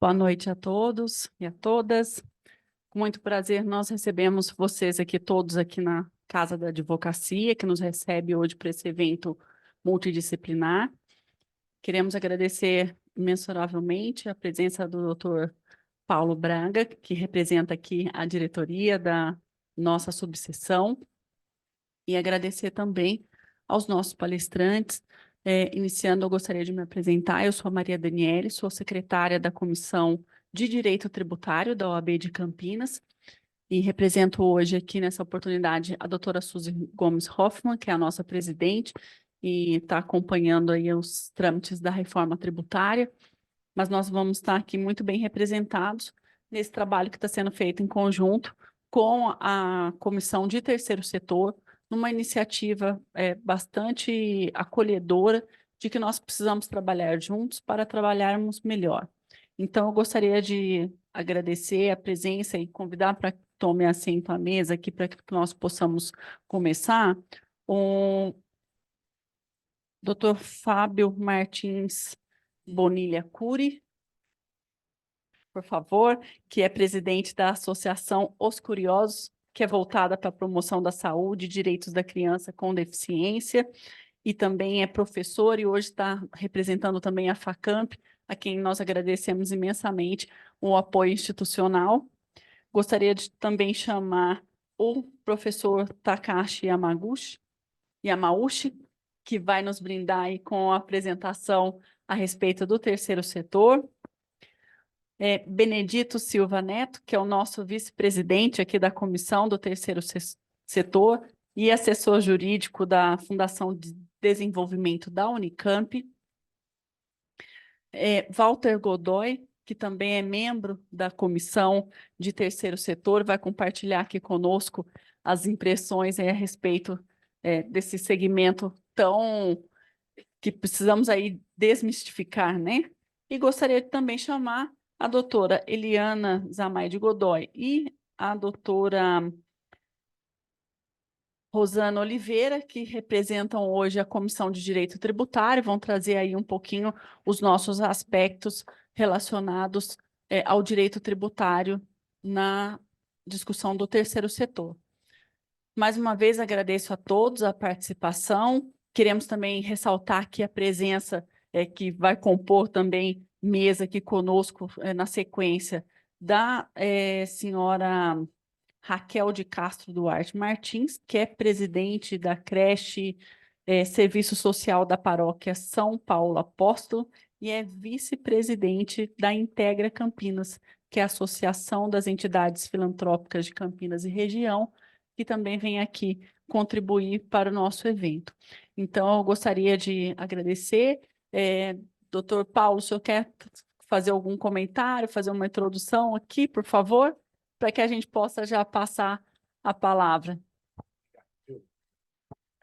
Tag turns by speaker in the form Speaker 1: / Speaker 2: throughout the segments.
Speaker 1: Boa noite a todos e a todas. Com muito prazer, nós recebemos vocês aqui, todos aqui na Casa da Advocacia, que nos recebe hoje para esse evento multidisciplinar. Queremos agradecer imensuravelmente a presença do Dr. Paulo Braga, que representa aqui a diretoria da nossa subseção, e agradecer também aos nossos palestrantes. Iniciando, eu gostaria de me apresentar. Eu sou a Maria Daniele, sou secretária da Comissão de Direito Tributário da OAB de Campinas e represento hoje aqui nessa oportunidade a doutora Suzy Gomes Hoffmann, que é a nossa presidente e está acompanhando aí os trâmites da reforma tributária, mas nós vamos estar aqui muito bem representados nesse trabalho que está sendo feito em conjunto com a Comissão de Terceiro Setor, numa iniciativa bastante acolhedora de que nós precisamos trabalhar juntos para trabalharmos melhor. Então, eu gostaria de agradecer a presença e convidar para que tome assento à mesa aqui para que nós possamos começar. O Dr. Fábio Martins Bonilha Cury, por favor, que é presidente da Associação Os Curiosos, que é voltada para a promoção da saúde e direitos da criança com deficiência, e também é professor e hoje está representando também a FACAMP, a quem nós agradecemos imensamente o apoio institucional. Gostaria de também chamar o professor Takashi Yamauchi, que vai nos brindar aí com a apresentação a respeito do terceiro setor. Benedito Silva Neto, que é o nosso vice-presidente aqui da Comissão do Terceiro Setor e assessor jurídico da Fundação de Desenvolvimento da Unicamp. Walter Godoy, que também é membro da Comissão de Terceiro Setor, vai compartilhar aqui conosco as impressões a respeito desse segmento tão que precisamos aí desmistificar, né? E gostaria de também chamar a doutora Eliana Zamay de Godoy e a doutora Rosana Oliveira, que representam hoje a Comissão de Direito Tributário, vão trazer aí um pouquinho os nossos aspectos relacionados ao direito tributário na discussão do terceiro setor. Mais uma vez, agradeço a todos a participação. Queremos também ressaltar aqui a presença que vai compor também mesa aqui conosco na sequência da senhora Raquel de Castro Duarte Martins, que é presidente da creche Serviço Social da Paróquia São Paulo Apóstolo e é vice-presidente da Integra Campinas, que é a Associação das Entidades Filantrópicas de Campinas e Região, que também vem aqui contribuir para o nosso evento. Então, eu gostaria de agradecer. Doutor Paulo, o senhor quer fazer algum comentário, fazer uma introdução aqui, por favor? Para que a gente possa já passar a palavra.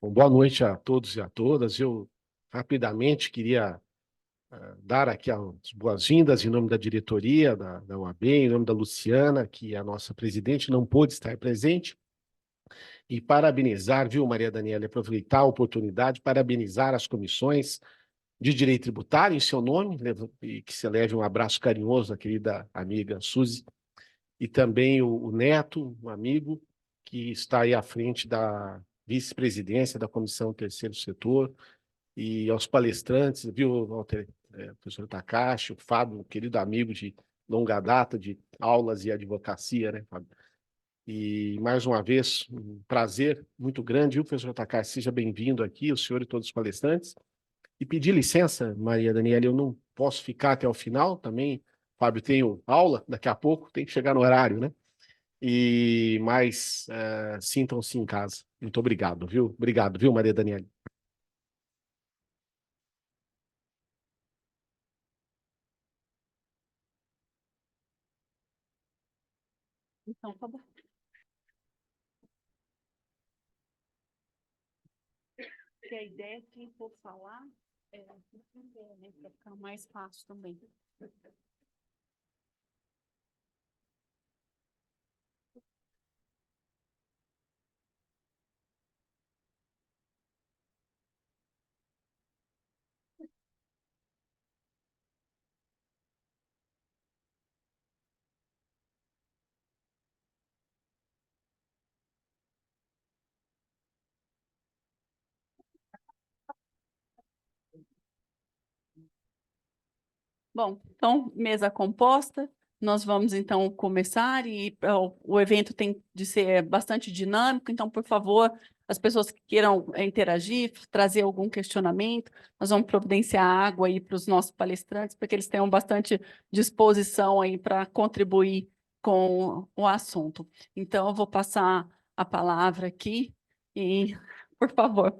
Speaker 2: Bom, boa noite a todos e a todas. Eu rapidamente queria dar aqui as boas-vindas em nome da diretoria da OAB, em nome da Luciana, que é a nossa presidente, não pôde estar presente, e parabenizar, viu, Maria Daniela, aproveitar a oportunidade, parabenizar as comissões de Direito Tributário em seu nome, e que se leve um abraço carinhoso da querida amiga Suzy, e também o Neto, um amigo, que está aí à frente da vice-presidência da Comissão Terceiro Setor, e aos palestrantes, viu, Walter, professor Takashi, o Fábio, um querido amigo de longa data de aulas e advocacia, né, Fábio? E, mais uma vez, um prazer muito grande, viu, professor Takashi? Seja bem-vindo aqui, o senhor e todos os palestrantes. E pedir licença, Maria Daniela, eu não posso ficar até o final também. Fábio, tenho aula daqui a pouco, tem que chegar no horário, né? Mas sintam-se em casa. Muito obrigado, viu? Obrigado, viu, Maria Daniela?
Speaker 1: Então, tá bom. Porque a ideia é que quem for falar, para ficar mais fácil também. Bom, então, mesa composta, nós vamos então começar e o evento tem de ser bastante dinâmico, então, por favor, as pessoas que queiram interagir, trazer algum questionamento, nós vamos providenciar água aí para os nossos palestrantes, para que eles tenham bastante disposição aí para contribuir com o assunto. Então, eu vou passar a palavra aqui e, por favor,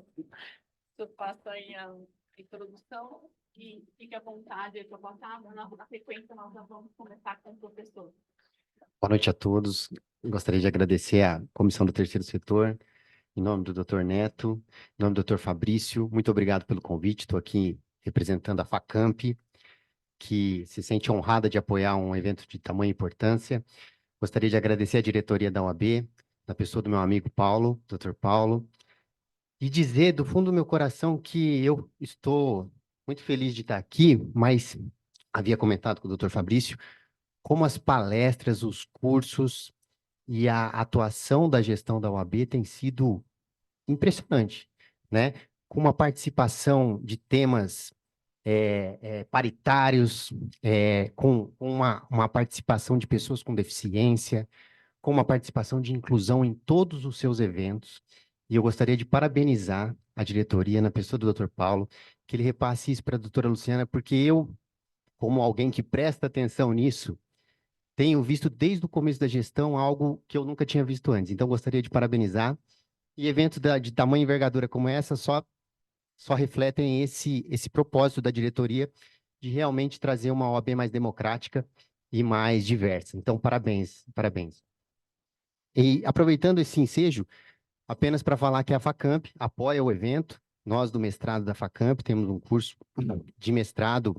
Speaker 1: eu passo aí a introdução. E fique à vontade aí para passar. Na sequência, nós já vamos começar com o professor.
Speaker 3: Boa noite a todos. Gostaria de agradecer à Comissão do Terceiro Setor, em nome do Dr. Neto, em nome do Dr. Fabrício. Muito obrigado pelo convite. Estou aqui representando a Facamp, que se sente honrada de apoiar um evento de tamanha importância. Gostaria de agradecer à diretoria da UAB, na pessoa do meu amigo Paulo, Dr. Paulo, e dizer do fundo do meu coração que eu estou muito feliz de estar aqui, mas havia comentado com o Dr. Fabrício como as palestras, os cursos e a atuação da gestão da UAB tem sido impressionante, né? Com uma participação de temas paritários, com uma participação de pessoas com deficiência, com uma participação de inclusão em todos os seus eventos. E eu gostaria de parabenizar a diretoria, na pessoa do Dr. Paulo, que ele repasse isso para a doutora Luciana, porque eu, como alguém que presta atenção nisso, tenho visto desde o começo da gestão algo que eu nunca tinha visto antes. Então, gostaria de parabenizar. E eventos de tamanha envergadura como essa só refletem esse propósito da diretoria de realmente trazer uma OAB mais democrática e mais diversa. Então, parabéns, parabéns. E aproveitando esse ensejo, apenas para falar que a Facamp apoia o evento. Nós, do mestrado da Facamp, temos um curso de mestrado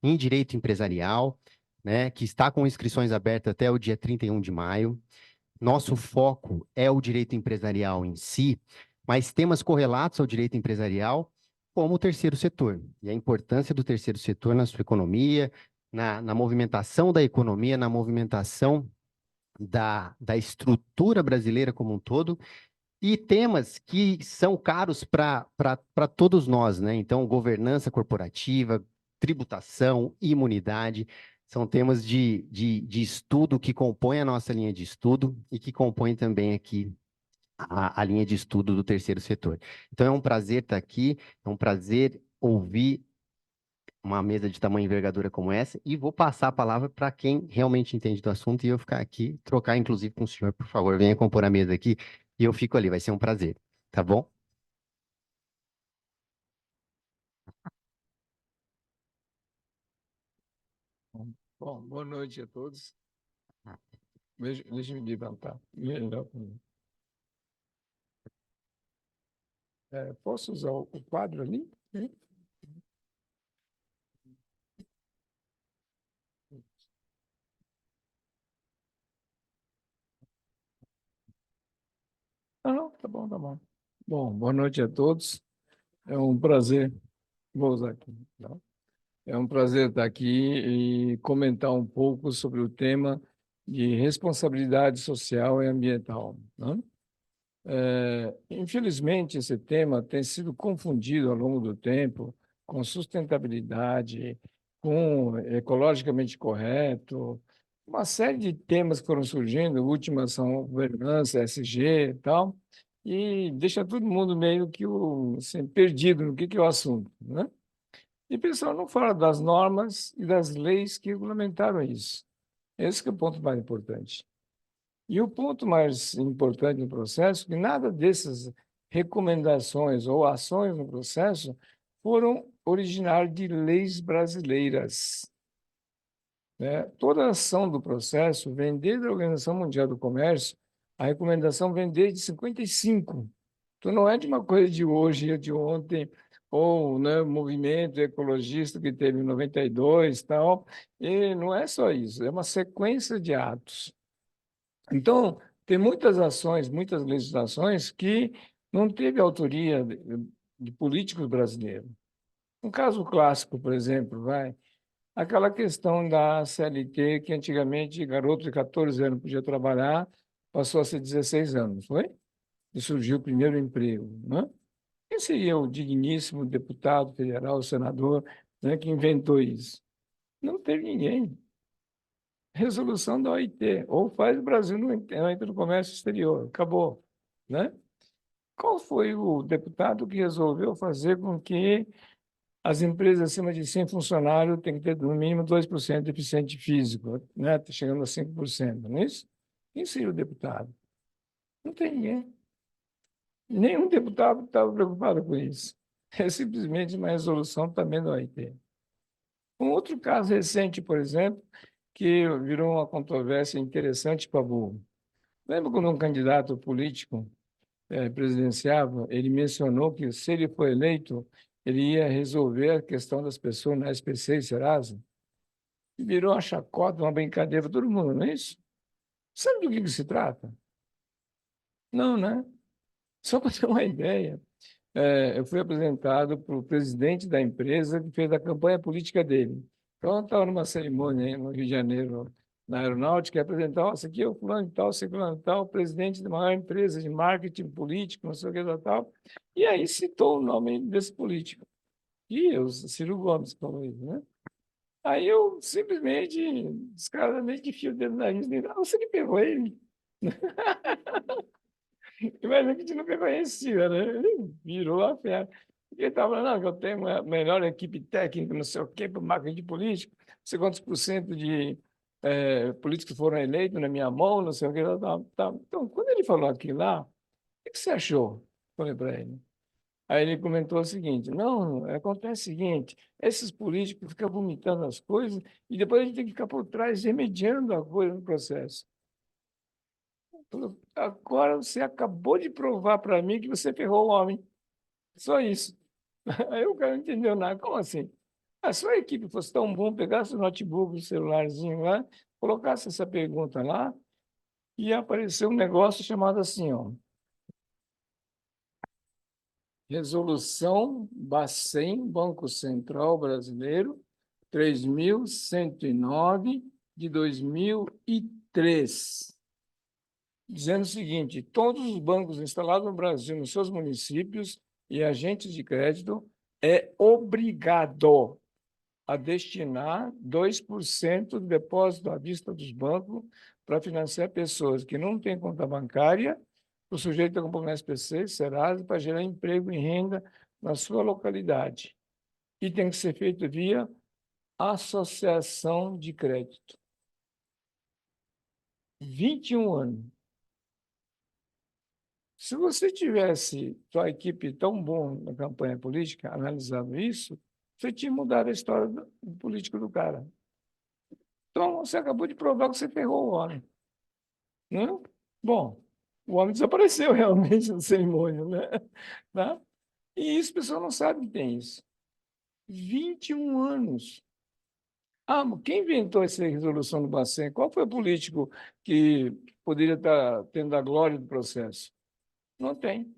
Speaker 3: em Direito Empresarial, né, que está com inscrições abertas até o dia 31 de maio. Nosso foco é o direito empresarial em si, mas temas correlatos ao direito empresarial, como o terceiro setor, e a importância do terceiro setor na sua economia, na movimentação da economia, na movimentação da estrutura brasileira como um todo, e temas que são caros para todos nós, né? Então, governança corporativa, tributação, imunidade, são temas de estudo que compõem a nossa linha de estudo e que compõem também aqui a linha de estudo do terceiro setor. Então, é um prazer estar aqui, é um prazer ouvir uma mesa de tamanho e envergadura como essa, e vou passar a palavra para quem realmente entende do assunto, e eu ficar aqui, trocar inclusive com o senhor, por favor, venha compor a mesa aqui, e eu fico ali, vai ser um prazer, tá bom?
Speaker 4: Bom, boa noite a todos. Deixa eu me levantar. Melhor para mim. Posso usar o quadro ali? Ah, não, tá bom, tá bom. Bom, boa noite a todos. É um prazer, vou usar aqui, tá? É um prazer estar aqui e comentar um pouco sobre o tema de responsabilidade social e ambiental, né? Infelizmente, esse tema tem sido confundido ao longo do tempo com sustentabilidade, com ecologicamente correto, uma série de temas que foram surgindo, últimas são governança, ESG e tal, e deixa todo mundo meio que assim, perdido no que é o assunto, né? E o pessoal não fala das normas e das leis que regulamentaram isso. Esse que é o ponto mais importante. E o ponto mais importante no processo é que nada dessas recomendações ou ações no processo foram originárias de leis brasileiras, né? Toda a ação do processo vem desde a Organização Mundial do Comércio, a recomendação vem desde 55. Então, não é de uma coisa de hoje ou de ontem, ou né, o movimento ecologista que teve em 92 e tal, e não é só isso, é uma sequência de atos. Então, tem muitas ações, muitas legislações que não teve autoria de políticos brasileiros. Um caso clássico, por exemplo, aquela questão da CLT, que antigamente garoto de 14 anos podia trabalhar, passou a ser 16 anos, foi? E surgiu o primeiro emprego, né? Quem seria o digníssimo deputado federal, senador, né, que inventou isso? Não teve ninguém. Resolução da OIT, ou faz o Brasil não entra no comércio exterior, acabou, né? Qual foi o deputado que resolveu fazer com que as empresas acima de 100 funcionários têm que ter no mínimo 2% de eficiente físico, né? Tá chegando a 5%, não é isso? Quem seria o deputado? Não tem ninguém. Nenhum deputado estava preocupado com isso. É simplesmente uma resolução também da OIT. Um outro caso recente, por exemplo, que virou uma controvérsia interessante para burro. Lembra quando um candidato político presidenciável, ele mencionou que, se ele for eleito, ele ia resolver a questão das pessoas na SPC e Serasa? E virou uma chacota, uma brincadeira para todo mundo, não é isso? Sabe do que se trata? Não, né? Só para ter uma ideia, eu fui apresentado para o presidente da empresa que fez a campanha política dele. Então, eu estava numa cerimônia aí no Rio de Janeiro, na aeronáutica, e apresentar, esse aqui é o fulano de tal, fulano de tal, presidente da maior empresa de marketing político, não sei o que tal, tal. E aí citou o nome desse político. E o Ciro Gomes falou isso, né? Aí eu simplesmente, descaradamente, enfio o dedo na nariz e digo, ah, você que pegou ele. Mas a gente não me conhecia, né? Ele virou a fera. Ele estava falando, não, que eu tenho a melhor equipe técnica, não sei o quê, para marketing político, não sei quantos por cento de políticos foram eleitos na minha mão, não sei o quê. Então, quando ele falou aquilo lá, o que você achou? Falei para ele. Aí ele comentou o seguinte, não, acontece o seguinte, esses políticos ficam vomitando as coisas e depois a gente tem que ficar por trás remediando a coisa no processo. Falou, agora você acabou de provar para mim que você ferrou o homem. Só isso. Aí o cara não entendeu nada. Como assim? Se a equipe fosse tão bom, pegasse o notebook, o celularzinho lá, colocasse essa pergunta lá, e ia aparecer um negócio chamado assim, ó. Resolução Bacen, Banco Central Brasileiro, 3.109 de 2003. Dizendo o seguinte: todos os bancos instalados no Brasil, nos seus municípios e agentes de crédito, é obrigado a destinar 2% do depósito à vista dos bancos para financiar pessoas que não têm conta bancária, o sujeito a comprar no SPC, Serasa, para gerar emprego e renda na sua localidade. E tem que ser feito via associação de crédito. 21 anos. Se você tivesse sua equipe tão bom na campanha política, analisando isso, você tinha mudado a história do político do cara. Então, você acabou de provar que você ferrou o homem. Né? Bom, o homem desapareceu realmente na cerimônia, né? Tá? E isso, o pessoal não sabe que tem isso. 21 anos. Mas quem inventou essa resolução do Bacen? Qual foi o político que poderia estar tendo a glória do processo? Não tem.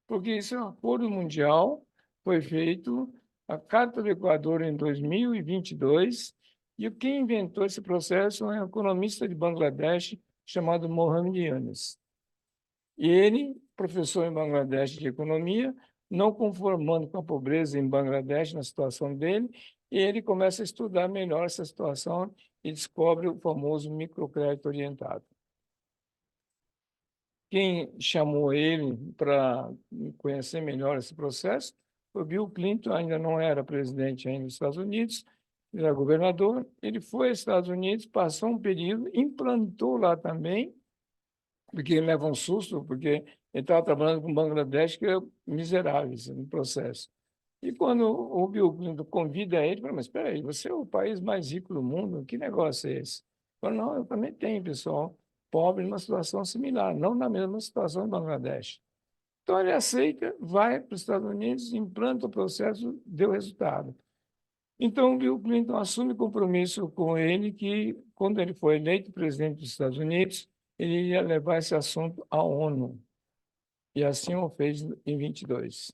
Speaker 4: Porque isso é um acordo mundial, foi feito a Carta do Equador em 2022, e quem inventou esse processo é um economista de Bangladesh chamado Mohamed Yunus. E ele, professor em Bangladesh de economia, não conformando com a pobreza em Bangladesh, na situação dele, e ele começa a estudar melhor essa situação e descobre o famoso microcrédito orientado. Quem chamou ele para conhecer melhor esse processo foi Bill Clinton, ainda não era presidente ainda dos Estados Unidos, ele era governador, ele foi aos Estados Unidos, passou um período, implantou lá também, porque ele leva um susto, porque ele estava trabalhando com Bangladesh, que é miseráveis no processo. E quando o Bill Clinton convida ele, fala, mas espera aí, você é o país mais rico do mundo, que negócio é esse? Fala, não, eu também tenho, pessoal, pobre numa situação similar, não na mesma situação do Bangladesh. Então ele aceita, vai para os Estados Unidos, implanta o processo, deu resultado. Então o Bill Clinton assume compromisso com ele que, quando ele foi eleito presidente dos Estados Unidos, ele ia levar esse assunto à ONU. E assim o fez em 22.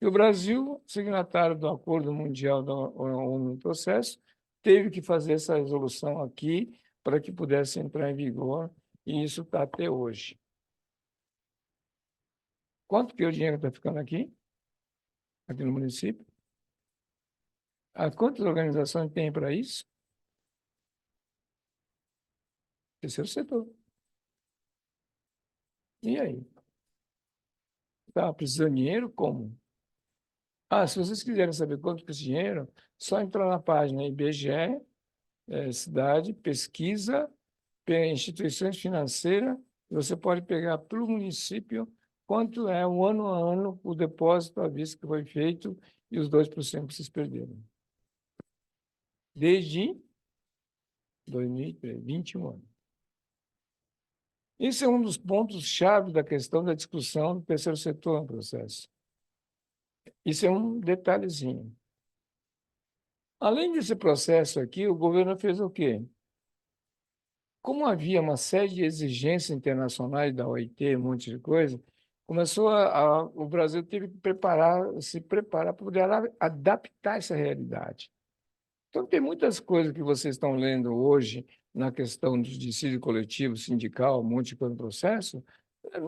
Speaker 4: E o Brasil, signatário do Acordo Mundial da ONU no processo, teve que fazer essa resolução aqui para que pudesse entrar em vigor, e isso está até hoje. Quanto que o dinheiro está ficando aqui? Aqui no município? Quantas organizações tem para isso? Terceiro setor. E aí? Tá precisando de dinheiro? Como? Se vocês quiserem saber quanto custa dinheiro, só entrar na página IBGE, cidade, pesquisa, instituições financeiras, você pode pegar para o município quanto é o ano a ano o depósito à vista que foi feito e os 2% que vocês perderam. Desde 2003, 21 anos. Esse é um dos pontos-chave da questão da discussão do terceiro setor no processo. Isso é um detalhezinho. Além desse processo aqui, o governo fez o quê? Como havia uma série de exigências internacionais da OIT, um monte de coisa, o Brasil teve que se preparar para poder adaptar essa realidade. Então, tem muitas coisas que vocês estão lendo hoje na questão do dissídio coletivo, sindical, um monte de coisa no processo,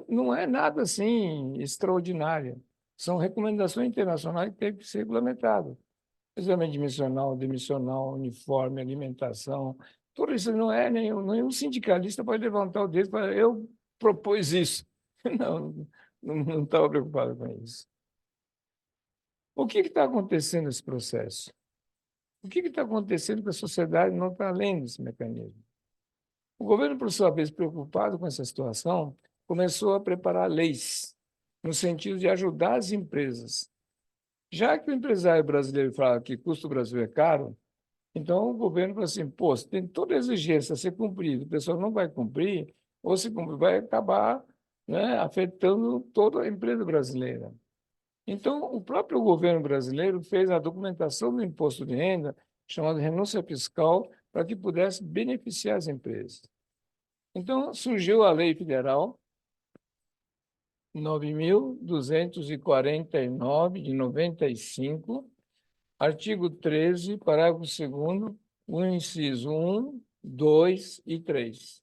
Speaker 4: não é nada assim extraordinário. São recomendações internacionais que têm que ser regulamentadas. Exame admissional, demissional, uniforme, alimentação, tudo isso não é nenhum sindicalista pode levantar o dedo e falar, eu propus isso. Não estava preocupado com isso. O que está acontecendo nesse processo? O que está acontecendo que a sociedade não está lendo esse mecanismo? O governo, por sua vez, preocupado com essa situação, começou a preparar leis no sentido de ajudar as empresas. Já que o empresário brasileiro fala que custo do Brasil é caro, então o governo fala assim, pô, se tem toda a exigência a ser cumprida, o pessoal não vai cumprir, ou se cumprir, vai acabar, né, afetando toda a empresa brasileira. Então, o próprio governo brasileiro fez a documentação do imposto de renda, chamada renúncia fiscal, para que pudesse beneficiar as empresas. Então, surgiu a Lei Federal 9.249, de 95, artigo 13, parágrafo 2º, o inciso 1, 2 e 3.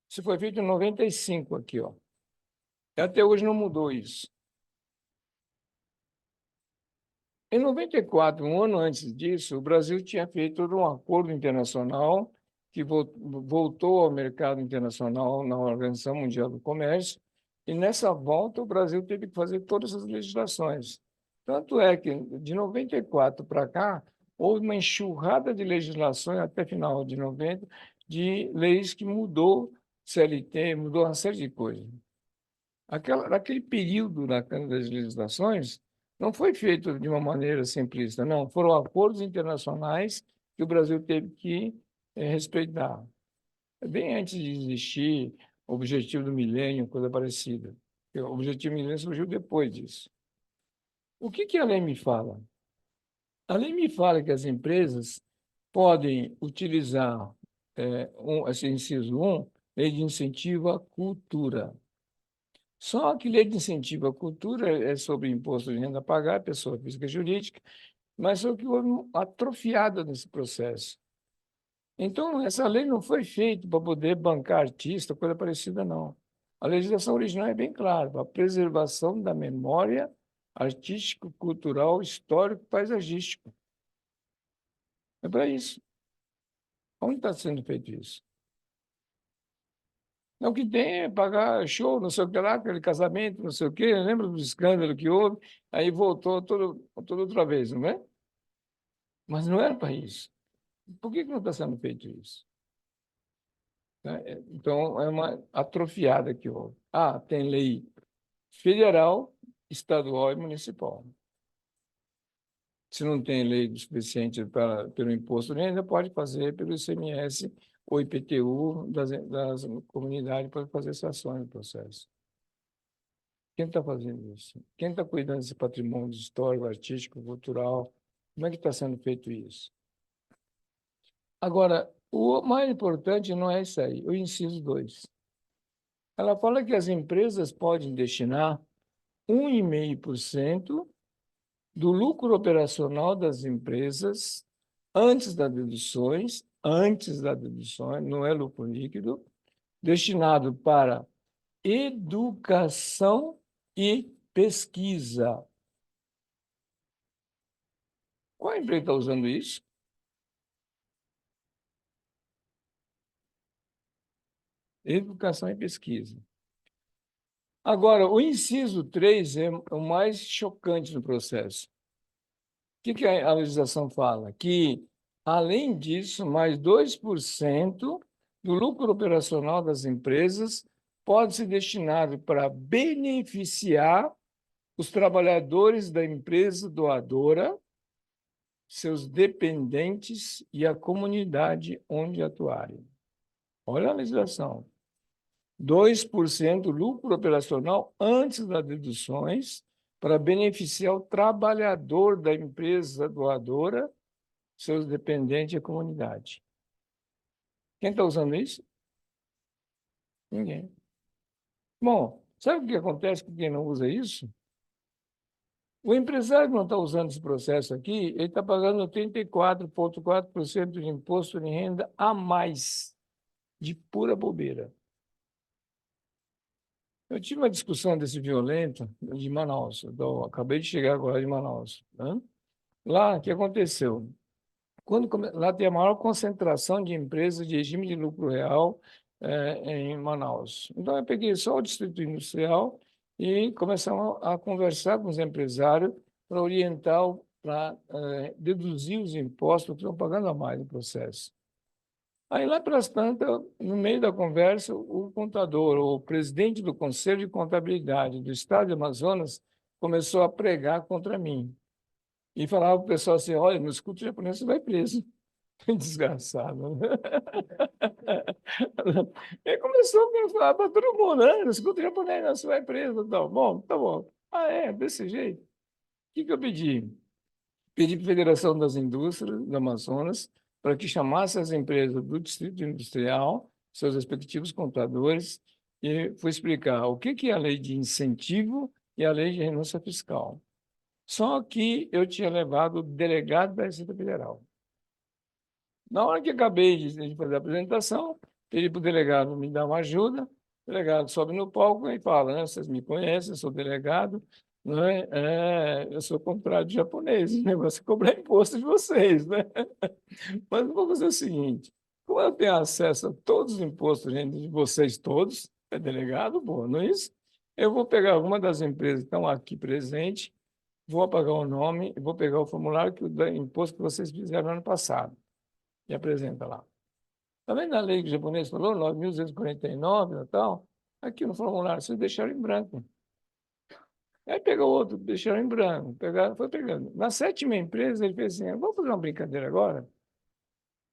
Speaker 4: Isso foi feito em 95 aqui, ó. Até hoje não mudou isso. Em 94, um ano antes disso, o Brasil tinha feito um acordo internacional que voltou ao mercado internacional na Organização Mundial do Comércio, e nessa volta o Brasil teve que fazer todas as legislações. Tanto é que, de 94 para cá, houve uma enxurrada de legislações até final de 90, de leis que mudou CLT, mudou uma série de coisas. Naquele período das legislações, não foi feito de uma maneira simplista, não. Foram acordos internacionais que o Brasil teve que respeitar. Bem antes de existir o objetivo do milênio, coisa parecida. O objetivo do milênio surgiu depois disso. O que a lei me fala? A lei me fala que as empresas podem utilizar, esse inciso 1, lei de incentivo à cultura. Só que lei de incentivo à cultura é sobre imposto de renda a pagar, pessoa física e jurídica, mas só que houve uma atrofiada nesse processo. Então, essa lei não foi feita para poder bancar artista, coisa parecida, não. A legislação original é bem clara, para a preservação da memória artístico, cultural, histórico, paisagístico. É para isso. Onde está sendo feito isso? O que tem é pagar show, não sei o que lá, aquele casamento, não sei o quê, lembra do escândalo que houve? Aí voltou toda outra vez, não é? Mas não era para isso. Por que não está sendo feito isso? Então, é uma atrofiada que houve. Tem lei federal, estadual e municipal. Se não tem lei suficiente pelo imposto de renda, pode fazer pelo ICMS ou IPTU das comunidades para fazer essas ações no processo. Quem está fazendo isso? Quem está cuidando desse patrimônio histórico, artístico, cultural? Como é que está sendo feito isso? Agora, o mais importante não é isso aí, o inciso 2. Ela fala que as empresas podem destinar 1,5% do lucro operacional das empresas antes das deduções, não é lucro líquido, destinado para educação e pesquisa. Qual empresa está usando isso? Educação e pesquisa. Agora, o inciso 3 é o mais chocante no processo. O que a legislação fala? Que, além disso, mais 2% do lucro operacional das empresas pode ser destinado para beneficiar os trabalhadores da empresa doadora, seus dependentes e a comunidade onde atuarem. Olha a legislação. 2% lucro operacional antes das deduções para beneficiar o trabalhador da empresa doadora, seus dependentes e a comunidade. Quem está usando isso? Ninguém. Bom, sabe o que acontece com quem não usa isso? O empresário que não está usando esse processo aqui, ele está pagando 34,4% de imposto de renda a mais, de pura bobeira. Eu tive uma discussão desse violento de Manaus. Acabei de chegar agora de Manaus. Né? Lá, o que aconteceu? Lá tem a maior concentração de empresas de regime de lucro real em Manaus. Então, eu peguei só o Distrito Industrial e começamos a conversar com os empresários para orientar, para deduzir os impostos que estão pagando a mais no processo. Aí, lá pelas tantas, no meio da conversa, o contador, o presidente do Conselho de Contabilidade do Estado de Amazonas, começou a pregar contra mim. E falava para o pessoal assim, olha, no escudo japonês você vai preso. Desgraçado. Né? Ele começou a falar para todo mundo, né? No escudo japonês você vai preso. Então, bom, tá bom. Ah, é? Desse jeito. O que eu pedi? Pedi para a Federação das Indústrias do Amazonas para que chamasse as empresas do Distrito Industrial, seus respectivos contadores, e fui explicar o que é a lei de incentivo e a lei de renúncia fiscal. Só que eu tinha levado o delegado da Receita Federal. Na hora que acabei de fazer a apresentação, pedi para o delegado me dar uma ajuda, o delegado sobe no palco e fala, né, vocês me conhecem, eu sou delegado, né? Eu sou contrário de japonês, o negócio é cobrar imposto de vocês, né? Mas eu vou fazer o seguinte, como eu tenho acesso a todos os impostos de vocês todos, é delegado, bom, não é isso? Eu vou pegar alguma das empresas que estão aqui presentes, vou apagar o nome e vou pegar o formulário do imposto que vocês fizeram no ano passado e apresenta lá. Está vendo a lei que o japonês falou, 9.249 e tal? Aqui no formulário, vocês deixaram em branco. Aí pegou outro, deixaram em branco, foi pegando. Na 7ª empresa, ele fez assim, vamos fazer uma brincadeira agora?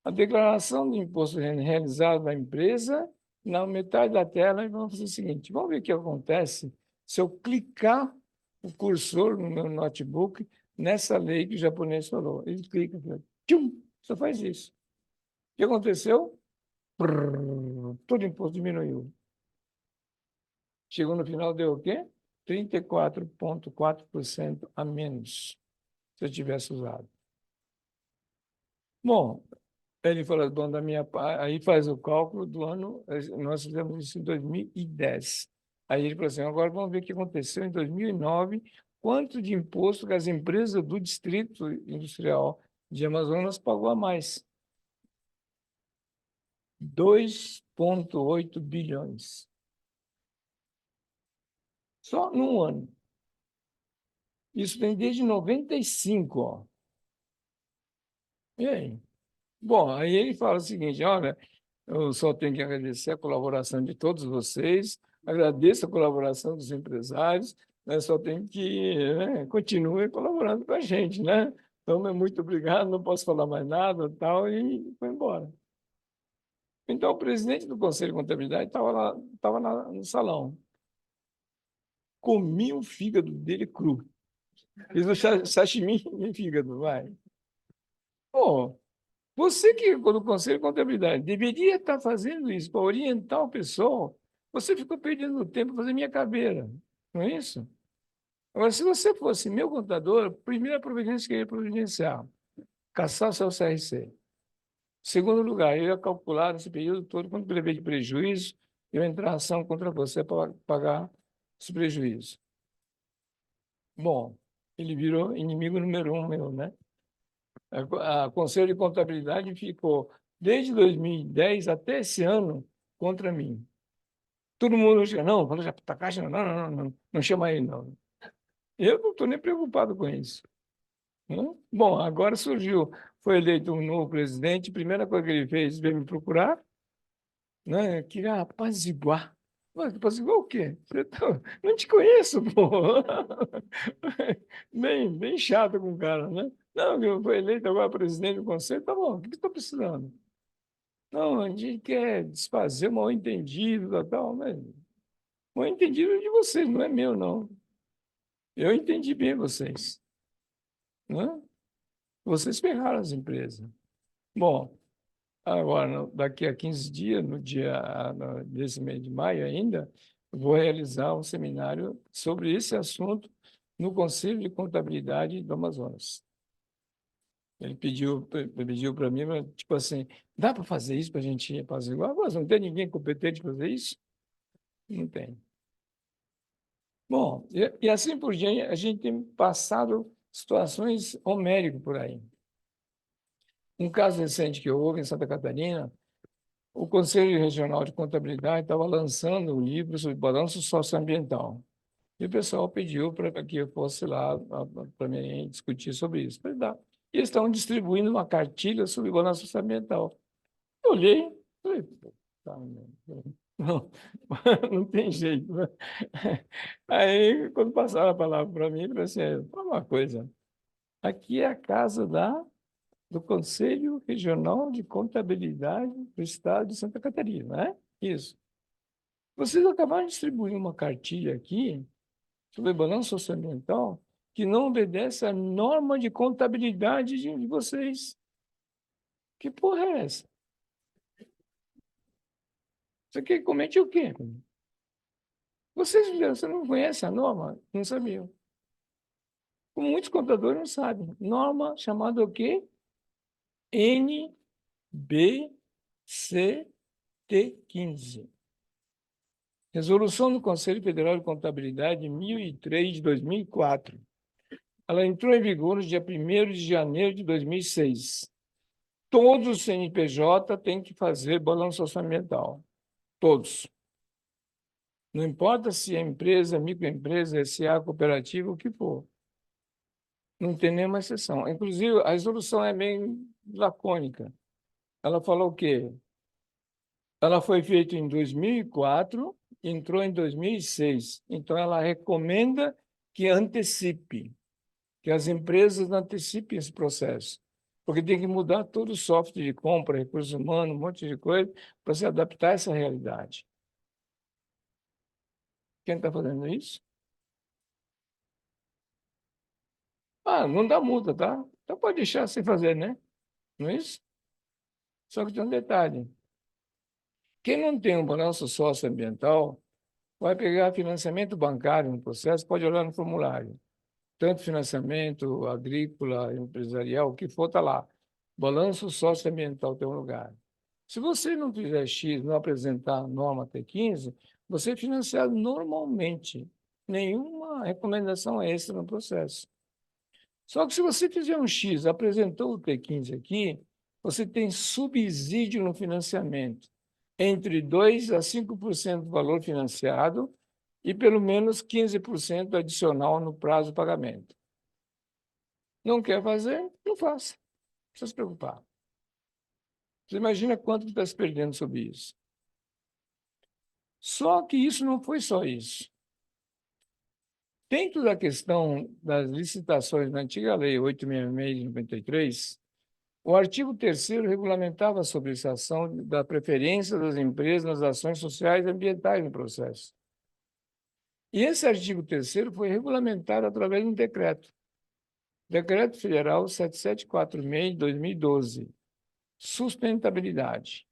Speaker 4: A declaração de imposto realizado da empresa, na metade da tela, e vamos fazer o seguinte, vamos ver o que acontece se eu clicar o cursor no meu notebook nessa lei que o japonês falou. Ele clica, tchum, só faz isso. O que aconteceu? Todo o imposto diminuiu. Chegou no final, deu o quê? 34,4% a menos, se eu tivesse usado. Bom, ele falou, bom, da minha parte, aí faz o cálculo do ano, nós fizemos isso em 2010. Aí ele falou assim, agora vamos ver o que aconteceu em 2009, quanto de imposto que as empresas do Distrito Industrial de Amazonas pagou a mais. 2,8 bilhões. Só num ano. Isso vem desde 95, ó. E aí? Bom, aí ele fala o seguinte, olha, eu só tenho que agradecer a colaboração de todos vocês, agradeço a colaboração dos empresários, né? Só tenho que, né, continue colaborando com a gente, né? Então, muito obrigado, não posso falar mais nada, tal, e foi embora. Então, o presidente do Conselho de Contabilidade estava no salão. Comi o fígado dele cru. Fiz o sashimi de fígado, vai. Pô, você que, quando o Conselho de Contabilidade, deveria estar fazendo isso para orientar o pessoal, você ficou perdendo tempo para fazer minha cabeça, não é isso? Agora, se você fosse meu contador, a primeira providência que eu ia providenciar, caçar o seu CRC. Segundo lugar, eu ia calcular nesse período todo quanto eu levei de prejuízo, eu ia entrar em ação contra você para pagar esse prejuízo. Bom, ele virou inimigo número 1 meu, né? A Conselho de Contabilidade ficou, desde 2010 até esse ano, contra mim. Todo mundo chama, não, fala já para a Caixa, não chama ele, não. Eu não estou nem preocupado com isso. Né? Bom, agora surgiu, foi eleito um novo presidente, a primeira coisa que ele fez, veio me procurar, né? Queria apaziguar. Mas apaziguar o quê? Não te conheço, pô. Bem chato com o cara, né? Não, eu fui eleito agora presidente do conselho, tá bom, o que você está precisando? Não, a gente quer desfazer o mal-entendido, mas o mal-entendido é de vocês, não é meu, não. Eu entendi bem vocês, né? Vocês ferraram as empresas. Bom, agora, daqui a 15 dias, desse mês de maio ainda, vou realizar um seminário sobre esse assunto no Conselho de Contabilidade do Amazonas. Ele pediu para mim, mas, tipo assim, dá para fazer isso para a gente fazer igual? Mas não tem ninguém competente para fazer isso? Não tem. Bom, e assim por diante, a gente tem passado situações homéricas por aí. Um caso recente que houve em Santa Catarina, o Conselho Regional de Contabilidade estava lançando um livro sobre balanço socioambiental. E o pessoal pediu para que eu fosse lá para mim discutir sobre isso. Falei, dá. E eles estavam distribuindo uma cartilha sobre balanço socioambiental. Eu olhei, falei, tá, não, não tem jeito. Né? Aí, quando passaram a palavra para mim, eu falei assim, fala uma coisa, aqui é a casa do Conselho Regional de Contabilidade do Estado de Santa Catarina, né? Isso. Vocês acabaram de distribuir uma cartilha aqui sobre balanço socioambiental que não obedece à norma de contabilidade de vocês. Que porra é essa? Você quer comente o quê? Você não conhece a norma? Não sabiam. Como muitos contadores não sabem. Norma chamada o quê? NBCT15. Resolução do Conselho Federal de Contabilidade 1003 de 2004. Ela entrou em vigor no dia 1º de janeiro de 2006. Todos os CNPJ têm que fazer balanço orçamental. Todos. Não importa se é empresa, microempresa, SA, cooperativa, o que for. Não tem nenhuma exceção. Inclusive, a resolução é bem lacônica. Ela falou o quê? Ela foi feita em 2004, entrou em 2006. Então, ela recomenda que antecipe, que as empresas antecipem esse processo. Porque tem que mudar todo o software de compra, recursos humanos, um monte de coisa, para se adaptar a essa realidade. Quem está fazendo isso? Ah, não dá multa, tá? Então pode deixar sem fazer, né? Não é isso? Só que tem um detalhe. Quem não tem um balanço socioambiental vai pegar financiamento bancário no processo, pode olhar no formulário. Tanto financiamento agrícola, empresarial, o que for, está lá. Balanço socioambiental tem um lugar. Se você não fizer X, não apresentar a norma T15, você é financiado normalmente. Nenhuma recomendação extra no processo. Só que se você fizer um X, apresentou o T15 aqui, você tem subsídio no financiamento, entre 2% a 5% do valor financiado e pelo menos 15% adicional no prazo de pagamento. Não quer fazer? Não faça. Não precisa se preocupar. Você imagina quanto está se perdendo sobre isso. Só que isso não foi só isso. Dentro da questão das licitações na antiga Lei 866 de 93, o artigo 3º regulamentava a solicitação da preferência das empresas nas ações sociais e ambientais no processo. E esse artigo 3º foi regulamentado através de um decreto. Decreto Federal 7746 de 2012. Sustentabilidade.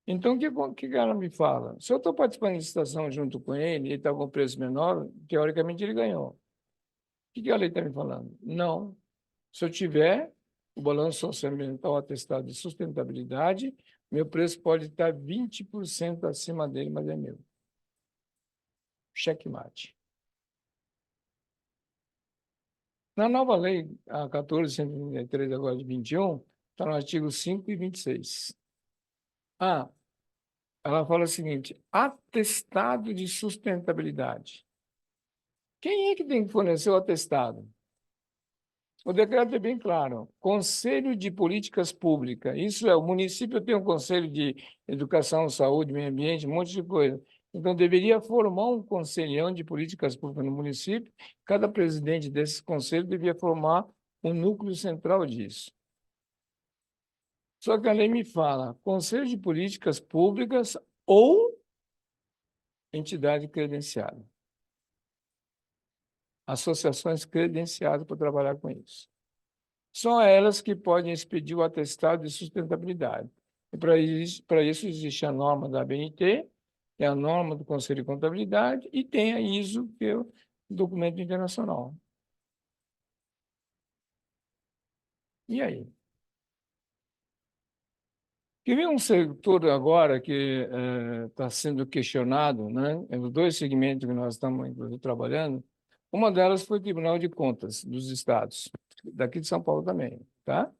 Speaker 4: Então, o que ela me fala? Se eu estou participando de licitação junto com ele e ele está com preço menor, teoricamente ele ganhou. O que a lei está me falando? Não. Se eu tiver o balanço socioambiental atestado de sustentabilidade, meu preço pode estar 20% acima dele, mas é meu. Checkmate. Na nova lei, a 14.133 agora de 21, está no artigo 5 e 26. Ela fala o seguinte: atestado de sustentabilidade. Quem é que tem que fornecer o atestado? O decreto é bem claro. Conselho de Políticas Públicas. Isso é, o município tem um conselho de educação, saúde, meio ambiente, um monte de coisa. Então, deveria formar um conselhão de políticas públicas no município. Cada presidente desse conselho devia formar um núcleo central disso. Só que a lei me fala Conselho de Políticas Públicas ou entidade credenciada. Associações credenciadas para trabalhar com isso. São elas que podem expedir o atestado de sustentabilidade. E para isso existe a norma da ABNT, tem a norma do Conselho de Contabilidade e tem a ISO, que é o documento internacional. E aí? Que vem um setor agora que está sendo questionado, né? Os dois segmentos que nós estamos, inclusive, trabalhando. Uma delas foi o Tribunal de Contas dos Estados, daqui de São Paulo também, tá?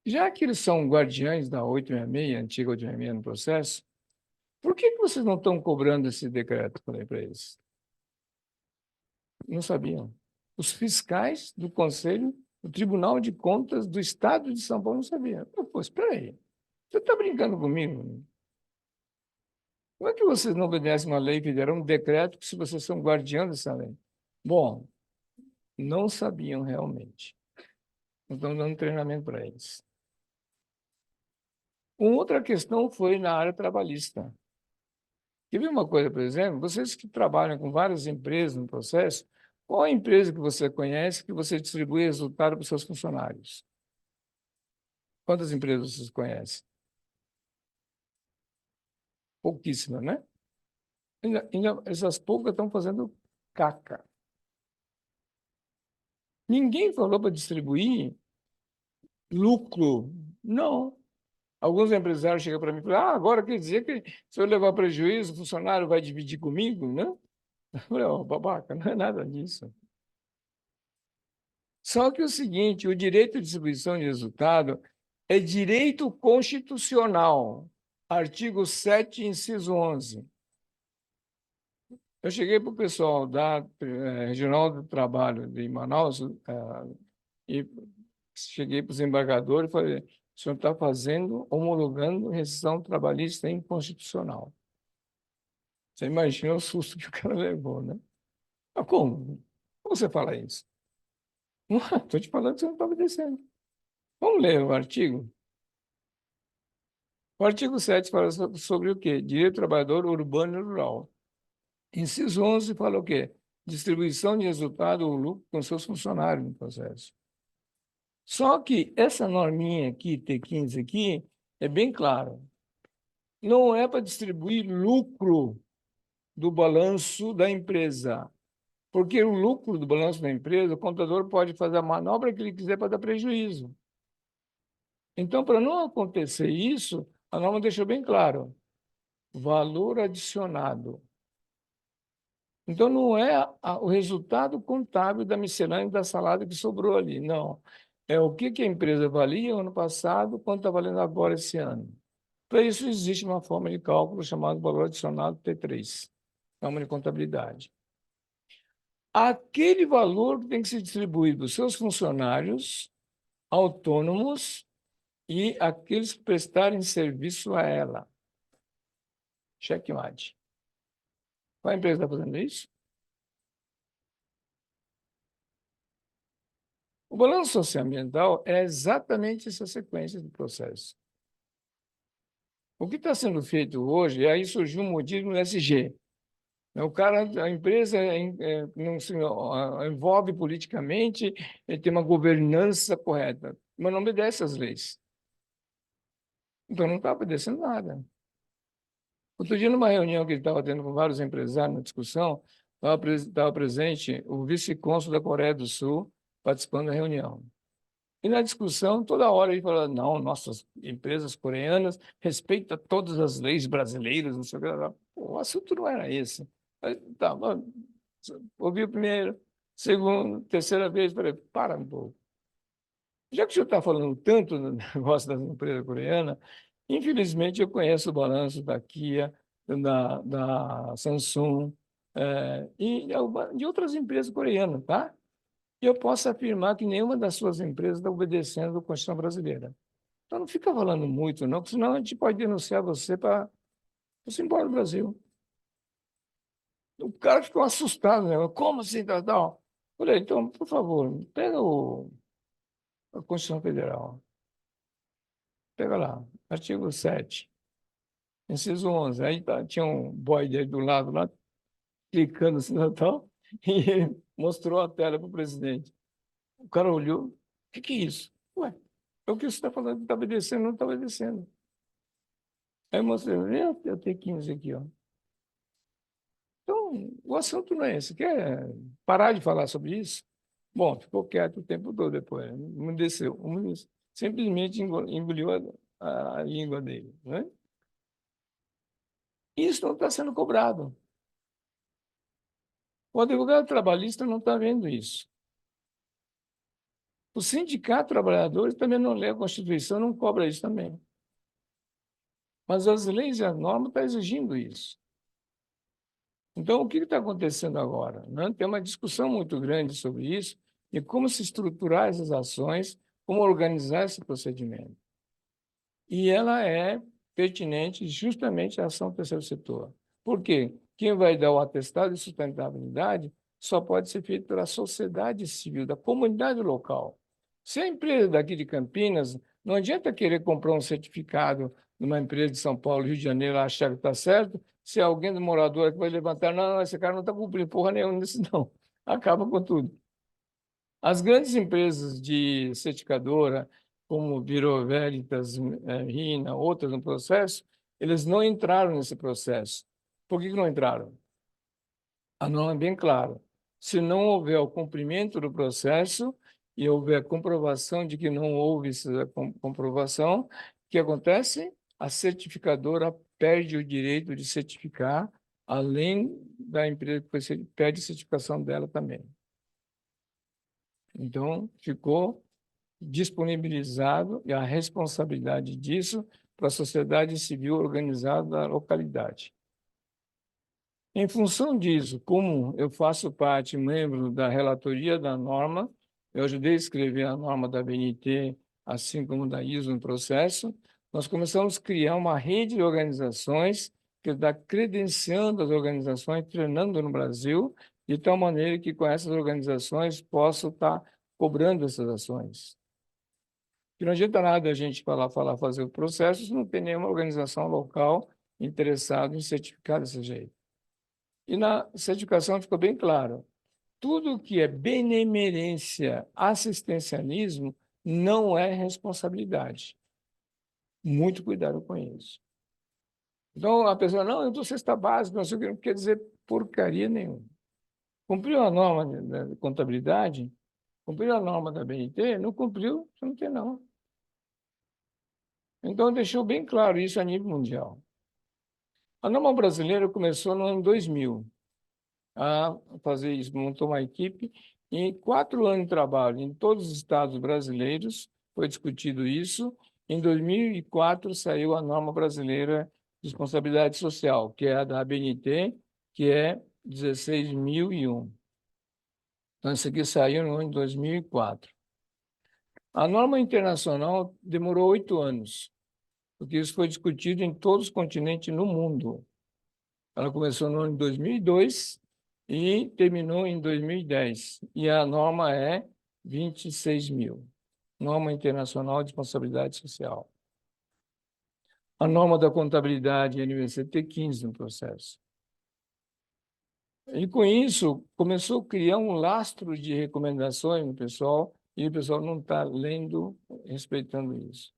Speaker 4: Já que eles são guardiães da 866, antiga 866 no processo, por que vocês não estão cobrando esse decreto? Falei para eles. Não sabiam. Os fiscais do Conselho, do Tribunal de Contas do Estado de São Paulo não sabiam. Pô, espera aí. Você está brincando comigo? Como é que vocês não obedecem uma lei que deram um decreto se vocês são guardiães dessa lei? Bom, não sabiam realmente. Então, dando treinamento para eles. Uma outra questão foi na área trabalhista. Quer ver uma coisa, por exemplo? Vocês que trabalham com várias empresas no processo, qual a empresa que você conhece que você distribui resultado para os seus funcionários? Quantas empresas vocês conhecem? Pouquíssimas, né? Ainda essas poucas estão fazendo caca. Ninguém falou para distribuir lucro. Não. Alguns empresários chegam para mim e falam, agora quer dizer que se eu levar prejuízo, o funcionário vai dividir comigo, né? Eu falei, babaca, não é nada disso. Só que é o seguinte, o direito de distribuição de resultado é direito constitucional, artigo 7, inciso 11. Eu cheguei para o pessoal da Regional do Trabalho de Manaus e cheguei para os embargadores e falei, o senhor está homologando rescisão trabalhista inconstitucional. Você imagina o susto que o cara levou, né? Mas como? Como você fala isso? Estou te falando que você não está obedecendo. Vamos ler o artigo? O artigo 7 fala sobre o quê? Direito do trabalhador urbano e rural. Inciso 11 fala o quê? Distribuição de resultado ou lucro com seus funcionários no processo. Só que essa norminha aqui, T15 aqui, é bem claro. Não é para distribuir lucro do balanço da empresa. Porque o lucro do balanço da empresa, o contador pode fazer a manobra que ele quiser para dar prejuízo. Então, para não acontecer isso, a norma deixou bem claro. Valor adicionado. Então, não é o resultado contábil da miscelânea da salada que sobrou ali, não. É o que a empresa valia ano passado, quanto está valendo agora esse ano. Para isso, existe uma forma de cálculo chamada valor adicionado T3, forma de contabilidade. Aquele valor que tem que ser distribuído para os seus funcionários autônomos e aqueles que prestarem serviço a ela. Checkmate. Qual empresa está fazendo isso? O balanço socioambiental é exatamente essa sequência do processo. O que está sendo feito hoje, aí surgiu um modismo no SG. A empresa não se envolve politicamente, tem uma governança correta, mas não obedece às leis. Então, não está obedecendo nada. Outro dia, numa reunião que ele estava tendo com vários empresários na discussão, estava presente o vice-cônsul da Coreia do Sul participando da reunião. E na discussão, toda hora ele falava, não, nossas empresas coreanas respeitam todas as leis brasileiras, não sei o que. Pô, o assunto não era esse. Tá, ouviu primeiro. Segunda, terceira vez, falei, para um pouco. Já que o senhor está falando tanto no negócio das empresas coreanas, infelizmente eu conheço o balanço da Kia, da Samsung, e de outras empresas coreanas, tá? E eu posso afirmar que nenhuma das suas empresas está obedecendo a Constituição brasileira. Então não fica falando muito, não, porque senão a gente pode denunciar você para você ir embora do Brasil. O cara ficou assustado, né? Como assim, tal? Falei, então, por favor, pega a Constituição Federal. Pega lá, artigo 7, inciso 11. Aí tinha um boy dele do lado lá, clicando assim, tal, e ele mostrou a tela para o presidente. O cara olhou, o que é isso? Ué, é o que você está falando, está obedecendo, não está obedecendo. Aí eu mostrei, eu tenho 15 aqui, ó. Então, o assunto não é esse. Quer parar de falar sobre isso? Bom, ficou quieto o tempo todo depois. Umedeceu. Simplesmente engoliu a língua dele. Né? Isso não está sendo cobrado. O advogado trabalhista não está vendo isso. O sindicato de trabalhadores também não lê a Constituição, não cobra isso também. Mas as leis e as normas estão exigindo isso. Então, o que está acontecendo agora? Né? Tem uma discussão muito grande sobre isso e como se estruturar essas ações, como organizar esse procedimento. E ela é pertinente justamente à ação do terceiro setor. Por quê? Quem vai dar o atestado de sustentabilidade só pode ser feito pela sociedade civil, da comunidade local. Se a empresa daqui de Campinas, não adianta querer comprar um certificado numa empresa de São Paulo, Rio de Janeiro, achar que está certo, se alguém do morador que vai levantar, não, esse cara não está cumprindo porra nenhuma nisso, não. Acaba com tudo. As grandes empresas de certificadora, como Bureau Veritas, RINA, outras no processo, eles não entraram nesse processo. Por que não entraram? A norma é bem clara. Se não houver o cumprimento do processo e houver comprovação de que não houve essa comprovação, o que acontece? A certificadora perde o direito de certificar, além da empresa que perde a certificação dela também. Então, ficou disponibilizado e a responsabilidade disso para a sociedade civil organizada da localidade. Em função disso, como eu faço parte, membro da relatoria da norma, eu ajudei a escrever a norma da BNT, assim como da ISO no processo, nós começamos a criar uma rede de organizações que está credenciando as organizações, treinando no Brasil, de tal maneira que com essas organizações possam estar cobrando essas ações. Que não adianta nada a gente fazer o processo se não tem nenhuma organização local interessada em certificar desse jeito. E na certificação ficou bem claro, tudo que é benemerência, assistencialismo, não é responsabilidade. Muito cuidado com isso. Então, a pessoa, não, eu dou cesta básica, não quer dizer porcaria nenhuma. Cumpriu a norma de contabilidade, cumpriu a norma da BNT, não cumpriu, você não tem não. Então, deixou bem claro isso a nível mundial. A norma brasileira começou no ano 2000 a fazer isso, montou uma equipe, e em 4 anos de trabalho em todos os estados brasileiros, foi discutido isso. Em 2004, saiu a norma brasileira de responsabilidade social, que é a da ABNT, que é 16.001. Então, isso aqui saiu no ano de 2004. A norma internacional demorou 8 anos, porque isso foi discutido em todos os continentes no mundo. Ela começou no ano de 2002 e terminou em 2010. E a norma é 26.000, Norma Internacional de Responsabilidade Social. A norma da contabilidade NBCT 15 no processo. E com isso, começou a criar um lastro de recomendações no pessoal, e o pessoal não está lendo, respeitando isso.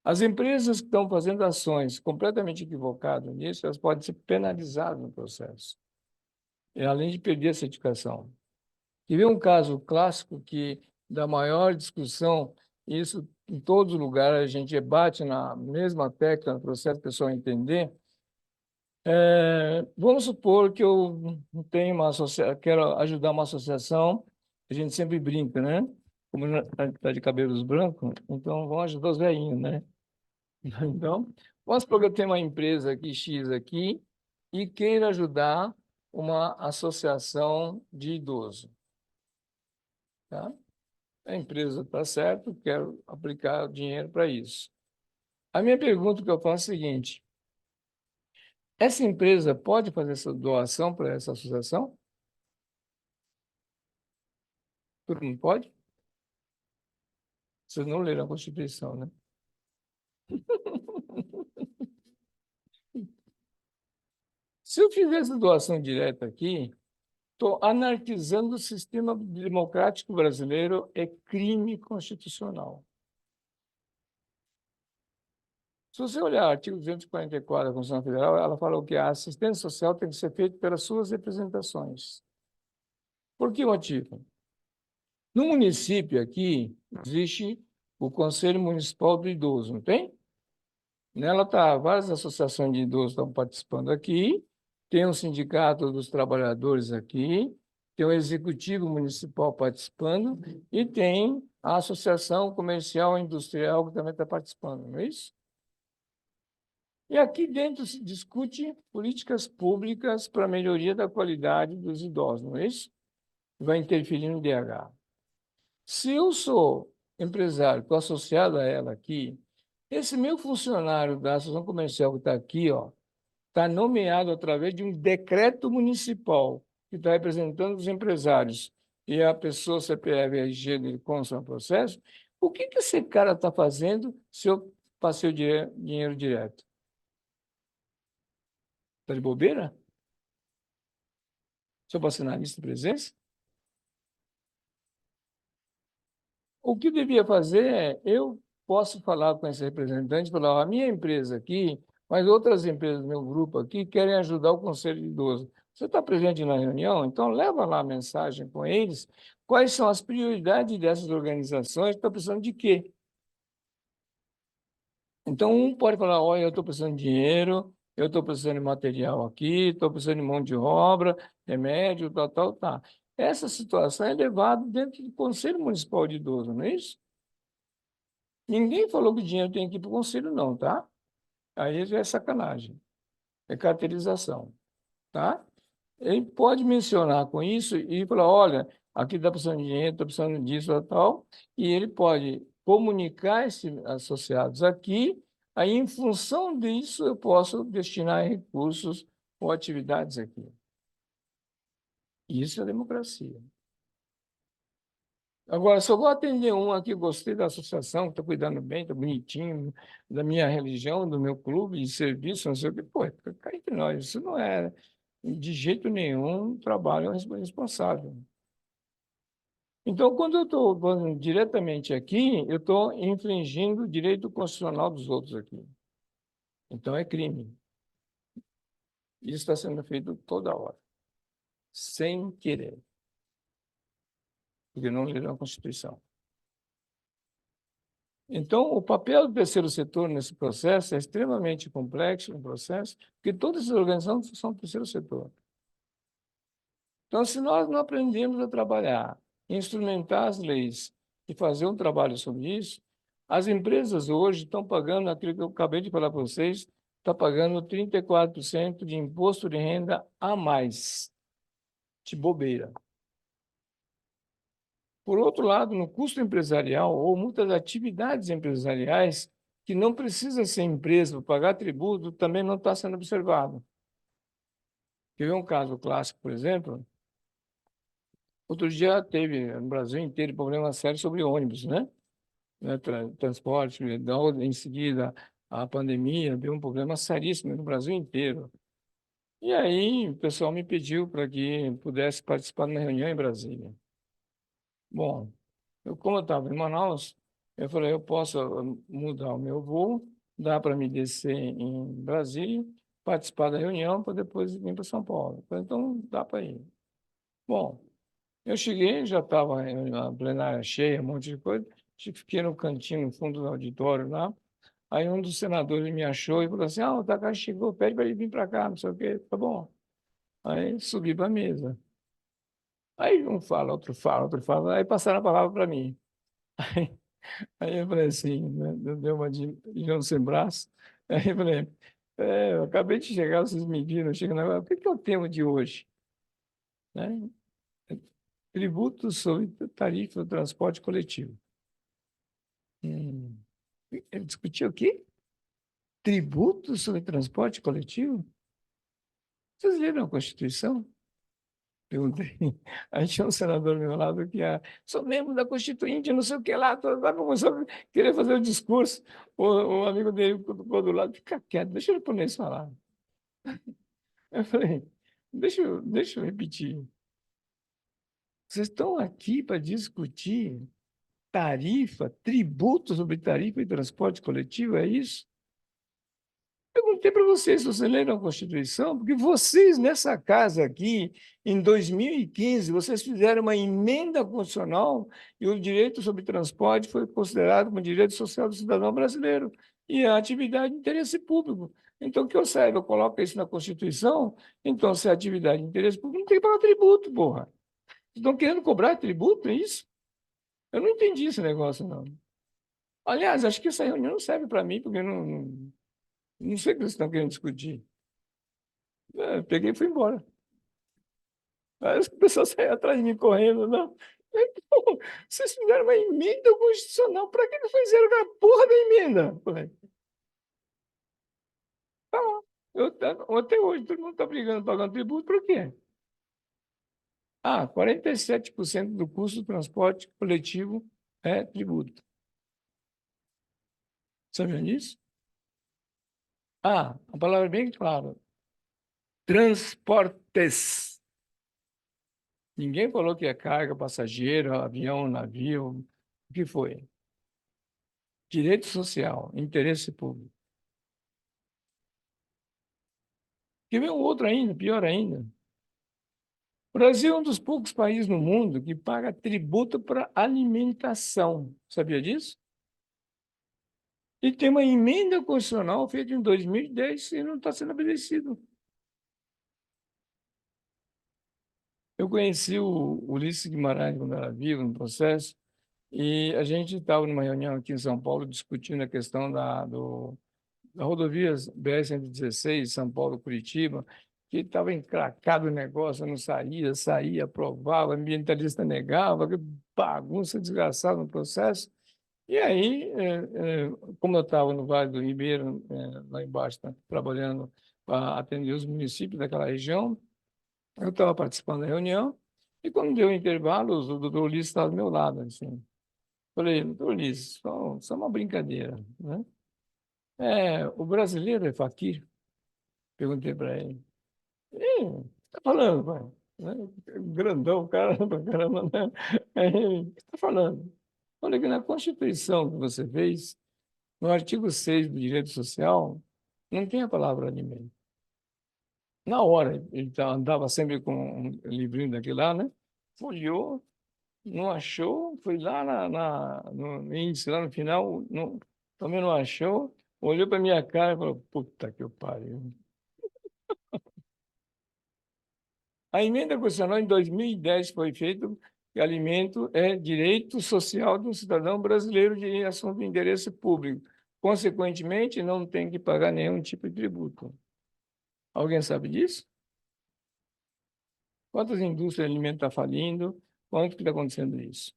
Speaker 4: As empresas que estão fazendo ações completamente equivocadas nisso, elas podem ser penalizadas no processo, além de perder a certificação. Tive um caso clássico que, da maior discussão, isso em todos os lugares, a gente bate na mesma tecla no processo, o pessoal entender, Vamos supor que eu tenho quero ajudar uma associação, a gente sempre brinca, né? Como está de cabelos brancos, então vamos ajudar os velhinhos, né? Então, vamos supor que eu tenho uma empresa aqui, X aqui, e queira ajudar uma associação de idoso, tá? A empresa está certo, quero aplicar dinheiro para isso. A minha pergunta que eu faço é a seguinte: essa empresa pode fazer essa doação para essa associação? Todo mundo pode? Vocês não leram a Constituição, né? Se eu fizer essa doação direta aqui, estou anarquizando o sistema democrático brasileiro, é crime constitucional. Se você olhar o artigo 244 da Constituição Federal, ela fala o que a assistência social tem que ser feita pelas suas representações. Por que motivo? No município aqui, existe o Conselho Municipal do Idoso, não tem? Nela tá, várias associações de idosos estão participando aqui, tem um sindicato dos trabalhadores aqui, tem o executivo municipal participando e tem a Associação Comercial e Industrial que também está participando, não é isso? E aqui dentro se discute políticas públicas para a melhoria da qualidade dos idosos, não é isso? Vai interferir no DH. Se eu sou empresário, estou associado a ela aqui, esse meu funcionário da Associação Comercial que está aqui, ó, está nomeado através de um decreto municipal que está representando os empresários e a pessoa CPF e RG dele consta no processo, o que esse cara está fazendo se eu passei o dinheiro direto? Está de bobeira? Se eu passei na lista de presença? O que eu devia fazer é, eu posso falar com esse representante, falar, ó, a minha empresa aqui, mas outras empresas do meu grupo aqui querem ajudar o Conselho de Idoso. Você está presente na reunião? Então, leva lá a mensagem com eles. Quais são as prioridades dessas organizações? Estão precisando de quê? Então, um pode falar, olha, eu estou precisando de dinheiro, eu estou precisando de material aqui, estou precisando de mão de obra, remédio, tal. Essa situação é levada dentro do Conselho Municipal de Idoso, não é isso? Ninguém falou que o dinheiro tem que ir para o conselho, não, tá? Aí já é sacanagem, é carteirização, tá? Ele pode mencionar com isso e falar, olha, aqui está precisando de dinheiro, está precisando disso, tal, e ele pode comunicar esses associados aqui, aí em função disso eu posso destinar recursos ou atividades aqui. Isso é democracia. Agora, se eu vou atender um aqui, gostei da associação, que está cuidando bem, está bonitinho, da minha religião, do meu clube de serviço, não sei o que, pô, cá entre nós, isso não é de jeito nenhum um trabalho responsável. Então, quando eu estou diretamente aqui, eu estou infringindo o direito constitucional dos outros aqui. Então, é crime. Isso está sendo feito toda hora, sem querer, porque não leram a Constituição. Então, o papel do terceiro setor nesse processo é extremamente complexo, um processo, porque todas as organizações são terceiro setor. Então, se nós não aprendemos a trabalhar, instrumentar as leis e fazer um trabalho sobre isso, as empresas hoje estão pagando, aquilo que eu acabei de falar para vocês, está pagando 34% de imposto de renda a mais, de bobeira. Por outro lado, no custo empresarial ou muitas atividades empresariais que não precisa ser empresa para pagar tributo, também não está sendo observado. Quer ver um caso clássico, por exemplo? Outro dia teve no Brasil inteiro problema sério sobre ônibus, né? Transporte, em seguida a pandemia, deu um problema seríssimo no Brasil inteiro. E aí o pessoal me pediu para que pudesse participar de uma reunião em Brasília. Bom, como eu estava em Manaus, eu falei, eu posso mudar o meu voo, dá para me descer em Brasília, participar da reunião para depois vir para São Paulo. Eu falei, então dá para ir. Bom, eu cheguei, já estava a plenária cheia, um monte de coisa, fiquei no cantinho, no fundo do auditório lá, Aí um dos senadores me achou e falou assim, o Takashi chegou, pede para ele vir para cá, não sei o quê. Tá bom. Aí subi para a mesa. Aí um fala, outro fala, aí passaram a palavra para mim. Aí eu falei assim, né, deu uma de João sem braço. Aí eu falei, eu acabei de chegar, vocês me viram, chega na o que é o tema de hoje? Né? Tributo sobre tarifa do transporte coletivo. Eu discuti o quê? Tributo sobre transporte coletivo? Vocês leram a Constituição? Perguntei. Aí tinha um senador ao meu lado que sou membro da Constituinte, não sei o que lá, começou a querer fazer o discurso. O amigo dele ficou do lado, fica quieto, deixa o japonês falar. Eu falei, deixa eu repetir. Vocês estão aqui para discutir tarifa, tributo sobre tarifa e transporte coletivo, é isso? Perguntei para vocês se vocês leram a Constituição, porque vocês, nessa casa aqui, em 2015, vocês fizeram uma emenda constitucional e o direito sobre transporte foi considerado como direito social do cidadão brasileiro e a atividade de interesse público. Então, que eu saiba, eu coloco isso na Constituição, então, se é atividade de interesse público, não tem que pagar tributo, porra. Vocês estão querendo cobrar tributo, é isso? Eu não entendi esse negócio, não. Aliás, acho que essa reunião não serve para mim, porque eu não sei o que vocês estão querendo discutir. Eu peguei e fui embora. Aí o pessoal saiu atrás de mim correndo, não. Então, vocês fizeram uma emenda constitucional, para que fizeram a porra da emenda? Falei, tá lá. Até hoje, todo mundo está brigando, pagando tributo, por quê? 47% do custo do transporte coletivo é tributo. Sabiam disso? A palavra é bem clara. Transportes. Ninguém falou que é carga, passageiro, avião, navio. O que foi? Direito social, interesse público. Quer ver um outro ainda, pior ainda? O Brasil é um dos poucos países no mundo que paga tributo para alimentação. Sabia disso? E tem uma emenda constitucional feita em 2010 e não está sendo obedecido. Eu conheci o Ulisses Guimarães quando era vivo, no processo, e a gente estava numa reunião aqui em São Paulo discutindo a questão da rodovia BR-116, São Paulo-Curitiba, que estava encracado o negócio, não saía, aprovava, ambientalista negava, que bagunça desgraçada no processo. E aí, como eu estava no Vale do Ribeiro, lá embaixo, trabalhando para atender os municípios daquela região, eu estava participando da reunião, e quando deu o intervalo, o doutor Ulisses estava do meu lado, assim. Falei, doutor Ulisses, só uma brincadeira, né? O brasileiro é faquir? Perguntei para ele. Tá falando, pai? Né? Grandão, cara, pra caramba, né? Aí, tá falando. Olha que na Constituição que você fez, no artigo 6 do direito social, não tem a palavra alimento. Na hora, ele andava sempre com um livrinho daquele lá, né? Folheou, não achou, foi lá no índice, lá no final, também não achou, olhou para minha cara e falou, puta que eu pariu. A emenda constitucional em 2010 foi feita que alimento é direito social de um cidadão brasileiro de assunto de interesse público. Consequentemente, não tem que pagar nenhum tipo de tributo. Alguém sabe disso? Quantas indústrias de alimento estão falindo? Quanto que está acontecendo isso?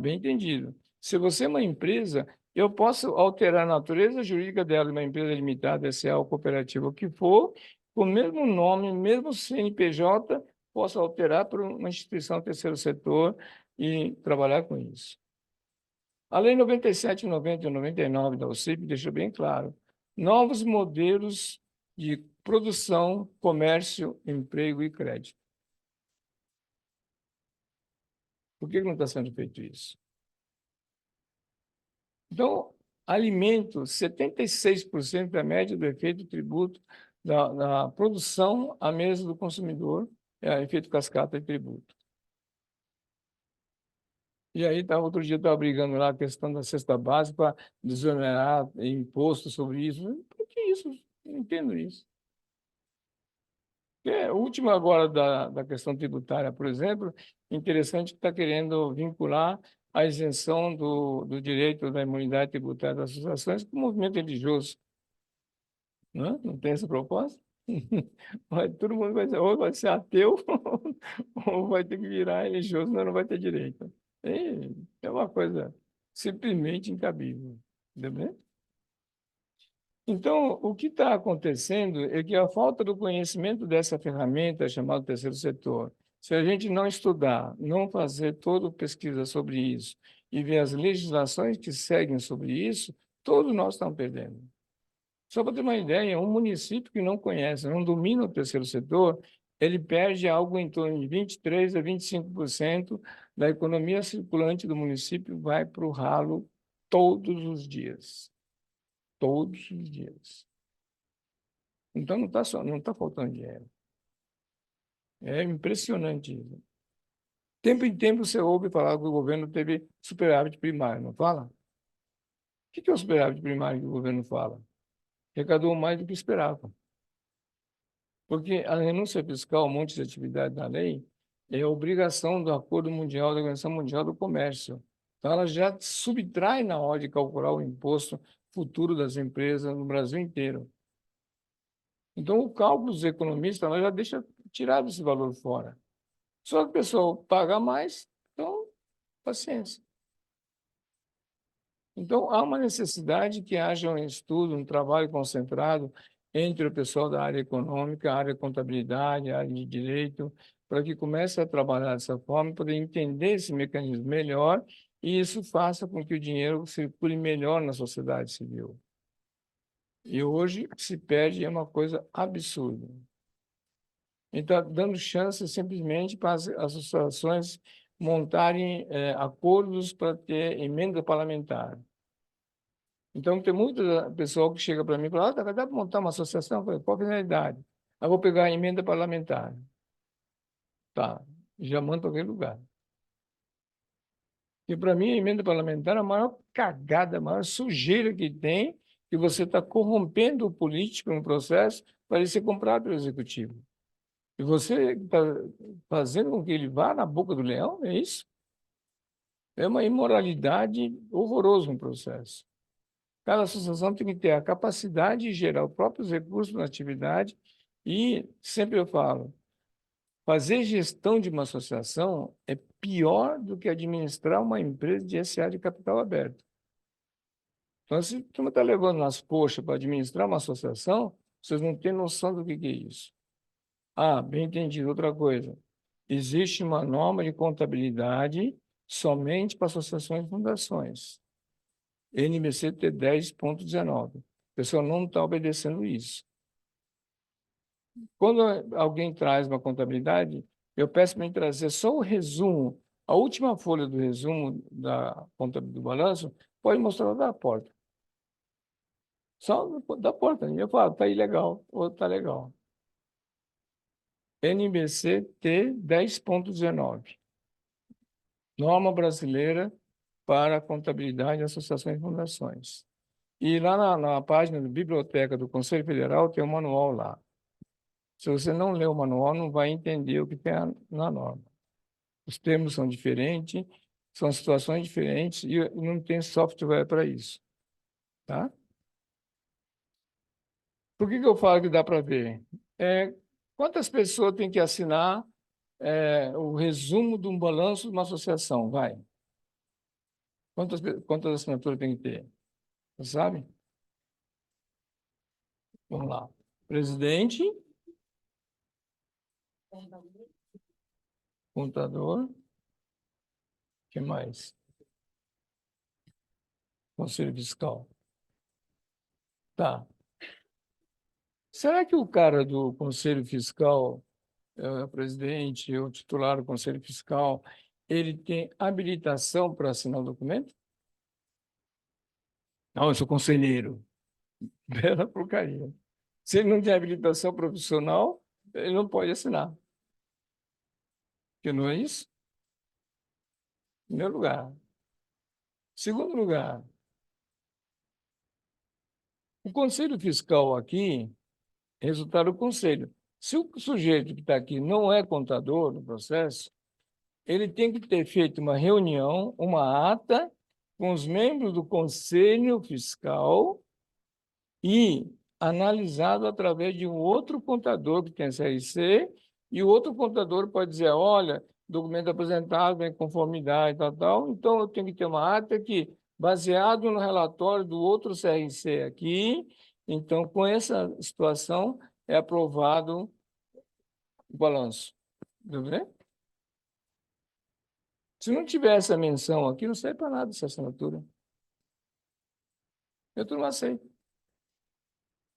Speaker 4: Bem entendido. Se você é uma empresa, eu posso alterar a natureza jurídica dela, de uma empresa limitada, SA ou cooperativa, o que for, com o mesmo nome, mesmo CNPJ, posso alterar para uma instituição terceiro setor e trabalhar com isso. A Lei 97, 90 e 99 da OCIP deixa bem claro, novos modelos de produção, comércio, emprego e crédito. Por que não está sendo feito isso? Então, alimento, 76% da média do efeito tributo da produção à mesa do consumidor, efeito cascata e tributo. E aí, outro dia, estava brigando lá a questão da cesta básica para desonerar imposto sobre isso. Por que isso? Não entendo isso. O último agora da questão tributária, por exemplo, interessante que está querendo vincular a isenção do direito da imunidade tributária das associações com o movimento religioso. Não tem essa proposta? Todo mundo vai ser, ou vai ser ateu, ou vai ter que virar religioso, senão não vai ter direito. É uma coisa simplesmente incabível. Entendeu? Então, o que está acontecendo é que a falta do conhecimento dessa ferramenta chamada terceiro setor, se a gente não estudar, não fazer toda pesquisa sobre isso e ver as legislações que seguem sobre isso, todos nós estamos perdendo. Só para ter uma ideia, um município que não conhece, não domina o terceiro setor, ele perde algo em torno de 23% a 25% da economia circulante do município, vai para o ralo todos os dias. Todos os dias. Então, não está faltando dinheiro. É impressionante isso. Tempo em tempo você ouve falar que o governo teve superávit primário, não fala? O que é o superávit primário que o governo fala? Arrecadou mais do que esperava. Porque a renúncia fiscal, um monte de atividade na lei, é obrigação do Acordo Mundial, da Organização Mundial do Comércio. Então, ela já subtrai na hora de calcular o imposto futuro das empresas no Brasil inteiro. Então, o cálculo dos economistas ela já deixa tirado esse valor fora. Só que o pessoal paga mais, então, paciência. Então, há uma necessidade que haja um estudo, um trabalho concentrado entre o pessoal da área econômica, a área de contabilidade, a área de direito, para que comece a trabalhar dessa forma, poder entender esse mecanismo melhor e isso faça com que o dinheiro circule melhor na sociedade civil. E hoje se perde é uma coisa absurda. Então, dando chance simplesmente para as associações montarem acordos para ter emenda parlamentar. Então, tem muito pessoal que chega para mim e fala, dá para montar uma associação? Eu falei, qual que é a idade? Eu vou pegar a emenda parlamentar. Tá, já mando para aquele lugar. E para mim, a emenda parlamentar é a maior cagada, a maior sujeira que tem, que você está corrompendo o político no processo para ele ser comprado pelo executivo. E você está fazendo com que ele vá na boca do leão, é isso? É uma imoralidade horrorosa no processo. Cada associação tem que ter a capacidade de gerar os próprios recursos na atividade e, sempre eu falo, fazer gestão de uma associação é pior do que administrar uma empresa de SA de capital aberto. Então, se a turma está levando nas coxas para administrar uma associação, vocês não têm noção do que é isso. Ah, bem entendido. Outra coisa. Existe uma norma de contabilidade somente para associações e fundações. NBCT 10.19. O pessoal não está obedecendo isso. Quando alguém traz uma contabilidade, eu peço para ele trazer só o resumo, a última folha do resumo da contabilidade do balanço, pode mostrar da porta. Só da porta. Eu falo, está ilegal ou está legal. NBCT 10.19. Norma brasileira para contabilidade de associações e fundações. E lá na página da Biblioteca do Conselho Federal tem um manual lá. Se você não ler o manual, não vai entender o que tem na norma. Os termos são diferentes, são situações diferentes e não tem software para isso. Tá? Por que eu falo que dá para ver? Quantas pessoas têm que assinar o resumo de um balanço de uma associação? Vai. Quantas assinaturas tem que ter? Você sabe? Vamos lá. Presidente. Contador. O que mais? Conselho Fiscal. Tá. Será que o cara do Conselho Fiscal, o presidente, o titular do Conselho Fiscal, ele tem habilitação para assinar o documento? Não, eu sou conselheiro. Bela porcaria. Se ele não tem habilitação profissional, ele não pode assinar. Porque não é isso? primeiro lugar. Segundo lugar, o conselho fiscal aqui, resultado do conselho. Se o sujeito que está aqui não é contador no processo, ele tem que ter feito uma reunião, uma ata com os membros do conselho fiscal e analisado através de um outro contador que tem CRC, e o outro contador pode dizer, olha, documento apresentado em conformidade, tal, tal, então eu tenho que ter uma ata que, baseado no relatório do outro CRC aqui, então, com essa situação, é aprovado o balanço. Tudo bem? Se não tiver essa menção aqui, não serve para nada essa assinatura. Eu não aceito.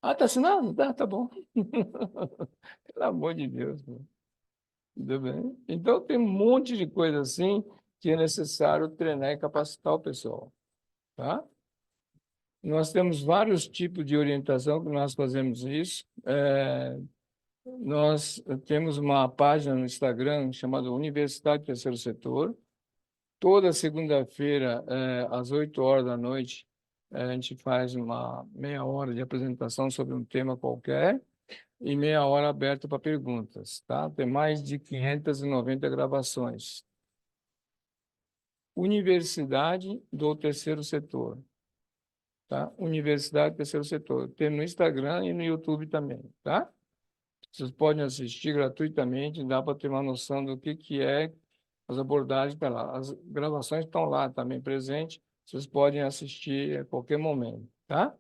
Speaker 4: Ah, está assinando? Tá bom. Pelo amor de Deus. Pô. Tudo bem? Então, tem um monte de coisa assim que é necessário treinar e capacitar o pessoal. Tá? Nós temos vários tipos de orientação que nós fazemos isso. Nós temos uma página no Instagram chamada Universidade Terceiro Setor. Toda segunda-feira, às 8 horas da noite, a gente faz uma meia hora de apresentação sobre um tema qualquer e meia hora aberta para perguntas, tá? Tem mais de 590 gravações. Universidade do Terceiro Setor, tá? Universidade do Terceiro Setor. Tem no Instagram e no YouTube também, tá? Vocês podem assistir gratuitamente, dá para ter uma noção do que é as abordagens, tá lá. As gravações estão lá também presentes, vocês podem assistir a qualquer momento, tá?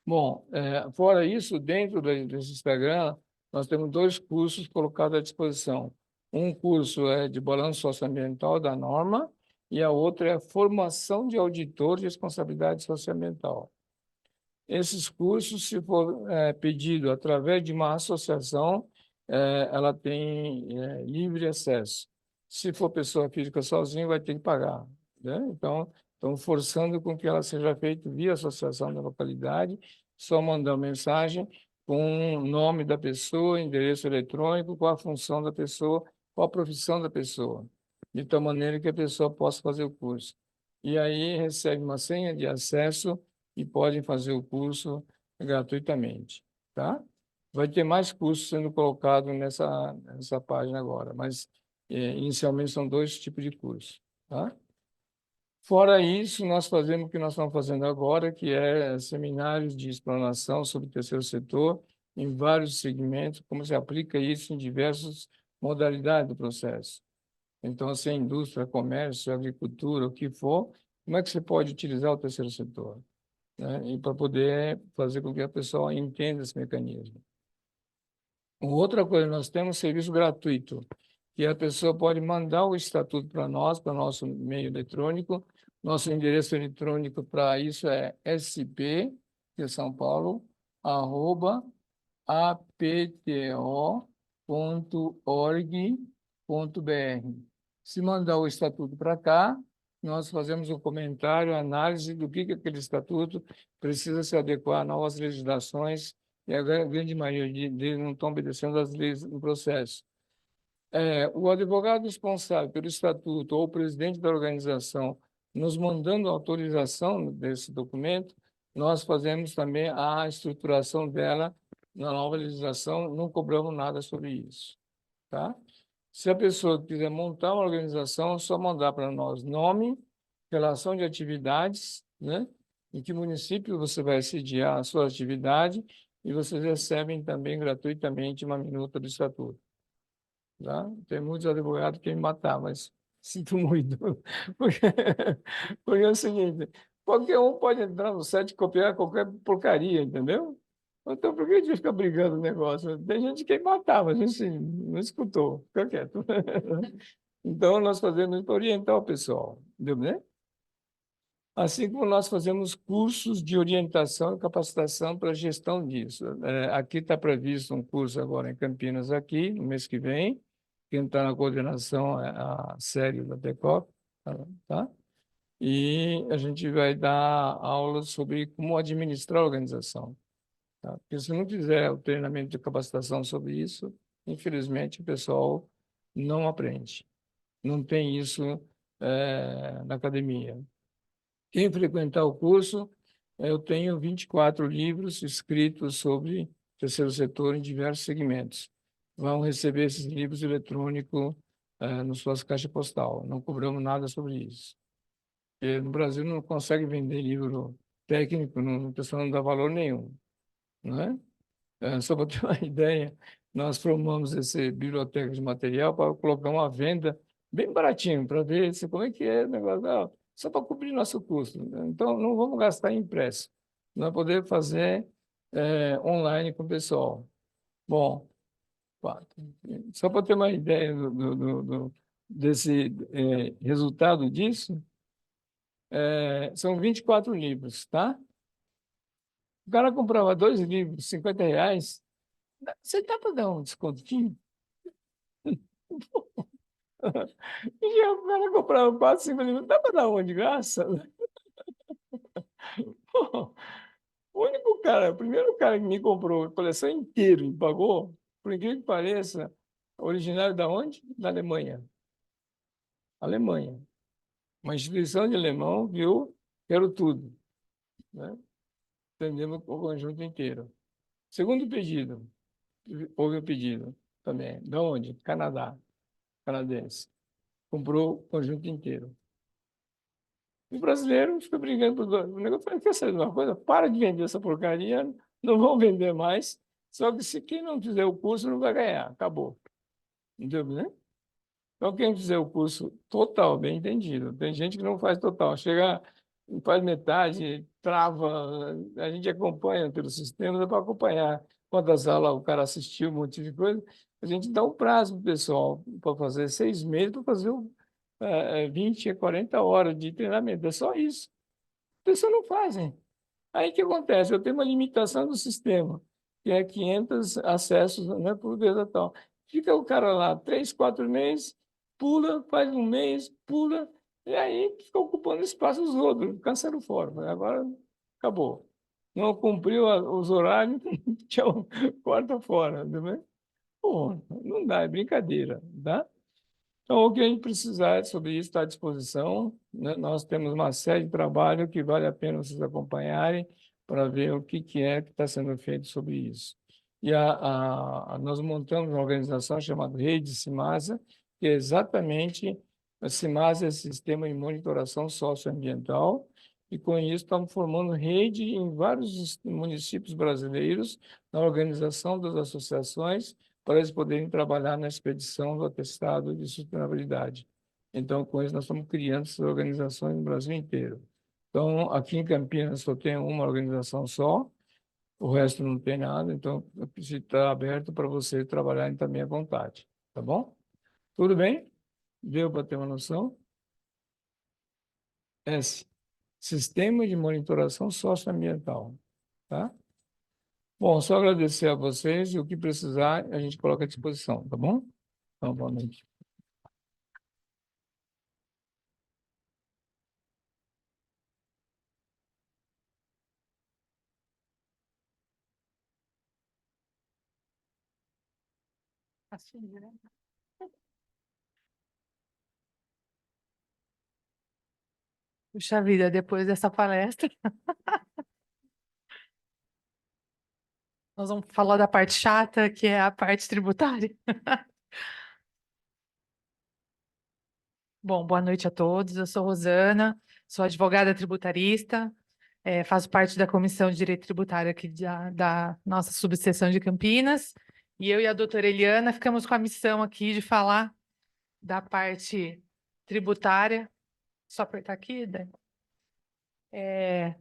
Speaker 4: Bom, fora isso, dentro desse Instagram, nós temos 2 cursos colocados à disposição. Um curso é de balanço socioambiental da norma e a outra é a formação de auditor de responsabilidade socioambiental. Esses cursos, se for pedido através de uma associação, ela tem livre acesso. Se for pessoa física sozinha, vai ter que pagar, né? Então, estão forçando com que ela seja feita via associação da localidade, só mandar mensagem com o nome da pessoa, endereço eletrônico, qual a função da pessoa, qual a profissão da pessoa, de tal maneira que a pessoa possa fazer o curso. E aí recebe uma senha de acesso e podem fazer o curso gratuitamente, tá? Vai ter mais cursos sendo colocados nessa página agora, mas inicialmente são 2 tipos de curso, tá? Fora isso, nós fazemos o que nós estamos fazendo agora, que é seminários de explanação sobre o terceiro setor em vários segmentos, como se aplica isso em diversas modalidades do processo. Então, se é indústria, comércio, agricultura, o que for, como é que você pode utilizar o terceiro setor? Né? E para poder fazer com que a pessoa entenda esse mecanismo. Outra coisa, nós temos serviço gratuito, que a pessoa pode mandar o estatuto para nós, para nosso meio eletrônico. Nosso endereço eletrônico para isso é sp, de São Paulo, @apto.org.br. Se mandar o estatuto para cá, nós fazemos um comentário, análise do que aquele estatuto precisa se adequar a novas legislações, e a grande maioria deles não estão obedecendo às leis do processo. O advogado responsável pelo estatuto ou o presidente da organização nos mandando a autorização desse documento, nós fazemos também a estruturação dela na nova legislação, não cobramos nada sobre isso, tá? Se a pessoa quiser montar uma organização, é só mandar para nós nome, relação de atividades, né? Em que município você vai sediar a sua atividade e vocês recebem também gratuitamente uma minuta do estatuto. Tá? Tem muitos advogados que querem me matar, mas sinto muito. Porque é o seguinte, qualquer um pode entrar no site e copiar qualquer porcaria, entendeu? Então, por que a gente fica brigando no negócio? Tem gente que quer matar, mas assim, não escutou, fica quieto. Então, nós fazemos isso para orientar o pessoal, entendeu, né? Assim como nós fazemos cursos de orientação e capacitação para a gestão disso. Aqui está previsto um curso agora em Campinas, aqui, no mês que vem. Quem está na coordenação é a Célia da TECOP, tá? E a gente vai dar aulas sobre como administrar a organização. Tá? Porque se não fizer o treinamento de capacitação sobre isso, infelizmente o pessoal não aprende. Não tem isso na academia. Quem frequentar o curso, eu tenho 24 livros escritos sobre terceiro setor em diversos segmentos. Vão receber esses livros eletrônicos nas suas caixas postal. Não cobramos nada sobre isso. Porque no Brasil não consegue vender livro técnico, o pessoal não dá valor nenhum, não é? Só para ter uma ideia, nós formamos esse biblioteca de material para colocar uma venda bem baratinho, para ver como é que é o negócio. Só para cobrir nosso custo. Então, não vamos gastar em impresso. Nós podemos fazer online com o pessoal. Bom, só para ter uma ideia desse resultado disso, são 24 livros, tá? O cara comprava 2 livros, R$ 50, você dá para dar um descontinho? E o cara comprava 4, 5 livros, dá para dar uma de graça? Pô, o único cara, o primeiro cara que me comprou a coleção inteira e pagou, por incrível que pareça, originário da onde? Da Alemanha. Alemanha. Uma instituição de alemão viu, quero tudo, né? Entendemos o conjunto inteiro. Segundo pedido, houve o pedido também. Da onde? Canadá. Canadense. Comprou o conjunto inteiro. E o brasileiro fica brigando por dois. O negócio fala, quer saber de uma coisa? Para de vender essa porcaria, não vão vender mais. Só que se quem não fizer o curso não vai ganhar. Acabou. Entendeu, né? Então, quem fizer o curso total, bem entendido. Tem gente que não faz total. Chega, faz metade, trava. A gente acompanha pelo sistema, dá para acompanhar quantas aulas o cara assistiu, um monte de coisa. A gente dá um prazo para o pessoal para fazer 6 meses, para fazer 20 a 40 horas de treinamento. É só isso. As pessoas não fazem. Aí o que acontece? Eu tenho uma limitação do sistema, que é 500 acessos, né, por vez e tal. Fica o cara lá 3, 4 meses, pula, faz um mês, pula, e aí fica ocupando espaço dos outros, cancela fora. Agora acabou. Não cumpriu os horários, tchau, corta fora. Entendeu? Pô, não dá, é brincadeira, tá? Então, o que a gente precisar sobre isso está à disposição, né? Nós temos uma série de trabalho que vale a pena vocês acompanharem para ver o que é que está sendo feito sobre isso. E nós montamos uma organização chamada Rede Cimasa, que é exatamente a Cimasa é Sistema de Monitoração Socioambiental, e com isso estamos formando rede em vários municípios brasileiros, na organização das associações, para eles poderem trabalhar na expedição do atestado de sustentabilidade. Então, com isso, nós estamos criando essas organizações no Brasil inteiro. Então, aqui em Campinas só tem uma organização só, o resto não tem nada, então está aberto para você trabalharem também à vontade, tá bom? Tudo bem? Deu para ter uma noção? Sistema de monitoração socioambiental, tá? Bom, só agradecer a vocês e o que precisar a gente coloca à disposição, tá bom? Então, boa noite.
Speaker 5: Puxa vida, depois dessa palestra, nós vamos falar da parte chata, que é a parte tributária. Bom, boa noite a todos. Eu sou Rosana, sou advogada tributarista, faço parte da Comissão de Direito Tributário aqui da nossa subseção de Campinas. E eu e a doutora Eliana ficamos com a missão aqui de falar da parte tributária. Só apertar aqui, Dani.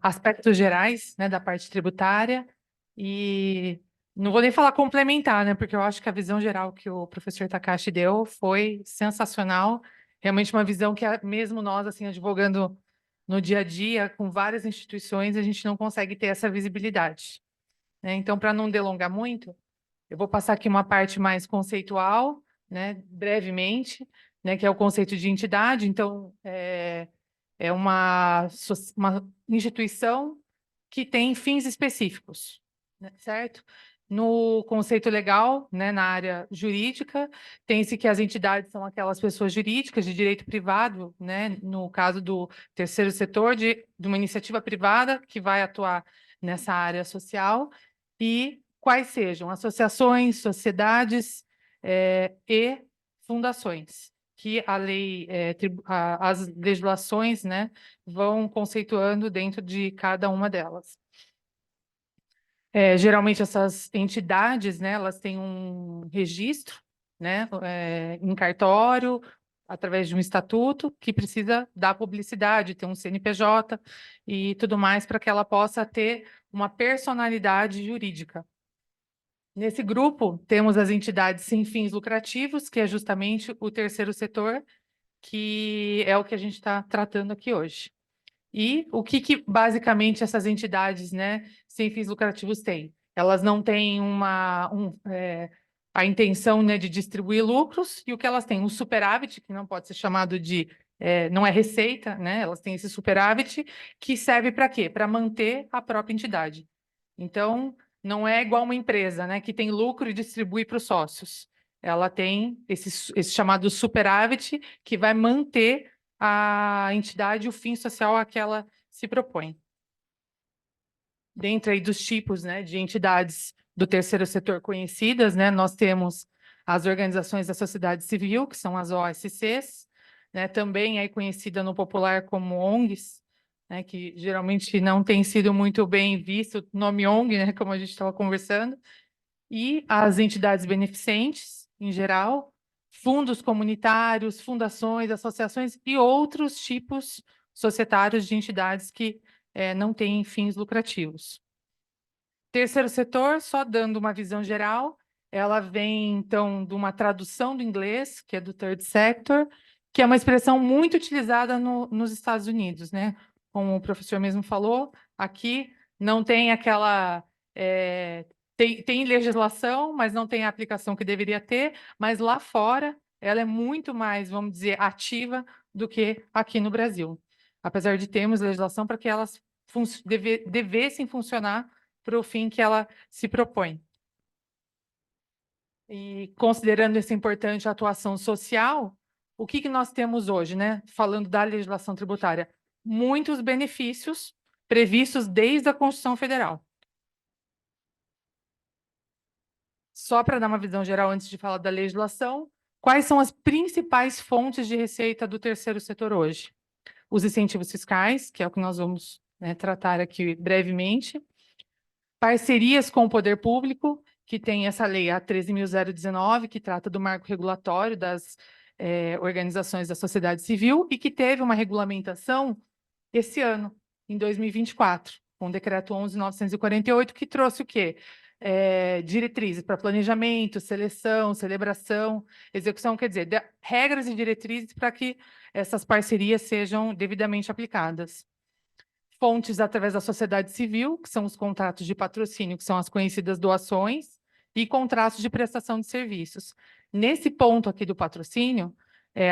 Speaker 5: Aspectos gerais, né, da parte tributária, e não vou nem falar complementar, né, porque eu acho que a visão geral que o professor Takashi deu foi sensacional, realmente uma visão que mesmo nós, assim, advogando no dia a dia, com várias instituições, a gente não consegue ter essa visibilidade, né? Então, para não delongar muito, eu vou passar aqui uma parte mais conceitual, né, brevemente, né, que é o conceito de entidade. Então, é uma instituição que tem fins específicos, né, certo? No conceito legal, né, na área jurídica, tem-se que as entidades são aquelas pessoas jurídicas de direito privado, né, no caso do terceiro setor, de uma iniciativa privada que vai atuar nessa área social, e quais sejam associações, sociedades e fundações, que a lei, as legislações, né, vão conceituando dentro de cada uma delas. Geralmente essas entidades, né, elas têm um registro, né, em cartório, através de um estatuto, que precisa dar publicidade, ter um CNPJ e tudo mais, para que ela possa ter uma personalidade jurídica. Nesse grupo, temos as entidades sem fins lucrativos, que é justamente o terceiro setor, que é o que a gente está tratando aqui hoje. E o que basicamente essas entidades, né, sem fins lucrativos têm? Elas não têm a intenção, né, de distribuir lucros, e o que elas têm? Um superávit, que não pode ser chamado de, não é receita, né? Elas têm esse superávit, que serve para quê? Para manter a própria entidade. Então, não é igual uma empresa, né, que tem lucro e distribui para os sócios. Ela tem esse chamado superávit, que vai manter a entidade, o fim social a que ela se propõe. Dentro aí dos tipos, né, de entidades do terceiro setor conhecidas, né, nós temos as organizações da sociedade civil, que são as OSCs, né, também aí conhecida no popular como ONGs, né, que geralmente não tem sido muito bem visto o nome ONG, né, como a gente estava conversando, e as entidades beneficentes, em geral, fundos comunitários, fundações, associações e outros tipos societários de entidades que não têm fins lucrativos. Terceiro setor, só dando uma visão geral, ela vem, então, de uma tradução do inglês, que é do third sector, que é uma expressão muito utilizada nos Estados Unidos, né? Como o professor mesmo falou, aqui não tem aquela... tem legislação, mas não tem a aplicação que deveria ter, mas lá fora ela é muito mais, vamos dizer, ativa do que aqui no Brasil. Apesar de termos legislação para que elas devessem funcionar para o fim que ela se propõe. E considerando essa importante atuação social, o que nós temos hoje, né? Falando da legislação tributária, muitos benefícios previstos desde a Constituição Federal. Só para dar uma visão geral antes de falar da legislação, quais são as principais fontes de receita do terceiro setor hoje? Os incentivos fiscais, que é o que nós vamos, né, tratar aqui brevemente, parcerias com o poder público, que tem essa lei, a 13.019, que trata do marco regulatório das organizações da sociedade civil e que teve uma regulamentação esse ano, em 2024, com o decreto 11.948, que trouxe o quê? Diretrizes para planejamento, seleção, celebração, execução, quer dizer, regras e diretrizes para que essas parcerias sejam devidamente aplicadas. Fontes através da sociedade civil, que são os contratos de patrocínio, que são as conhecidas doações, e contratos de prestação de serviços. Nesse ponto aqui do patrocínio,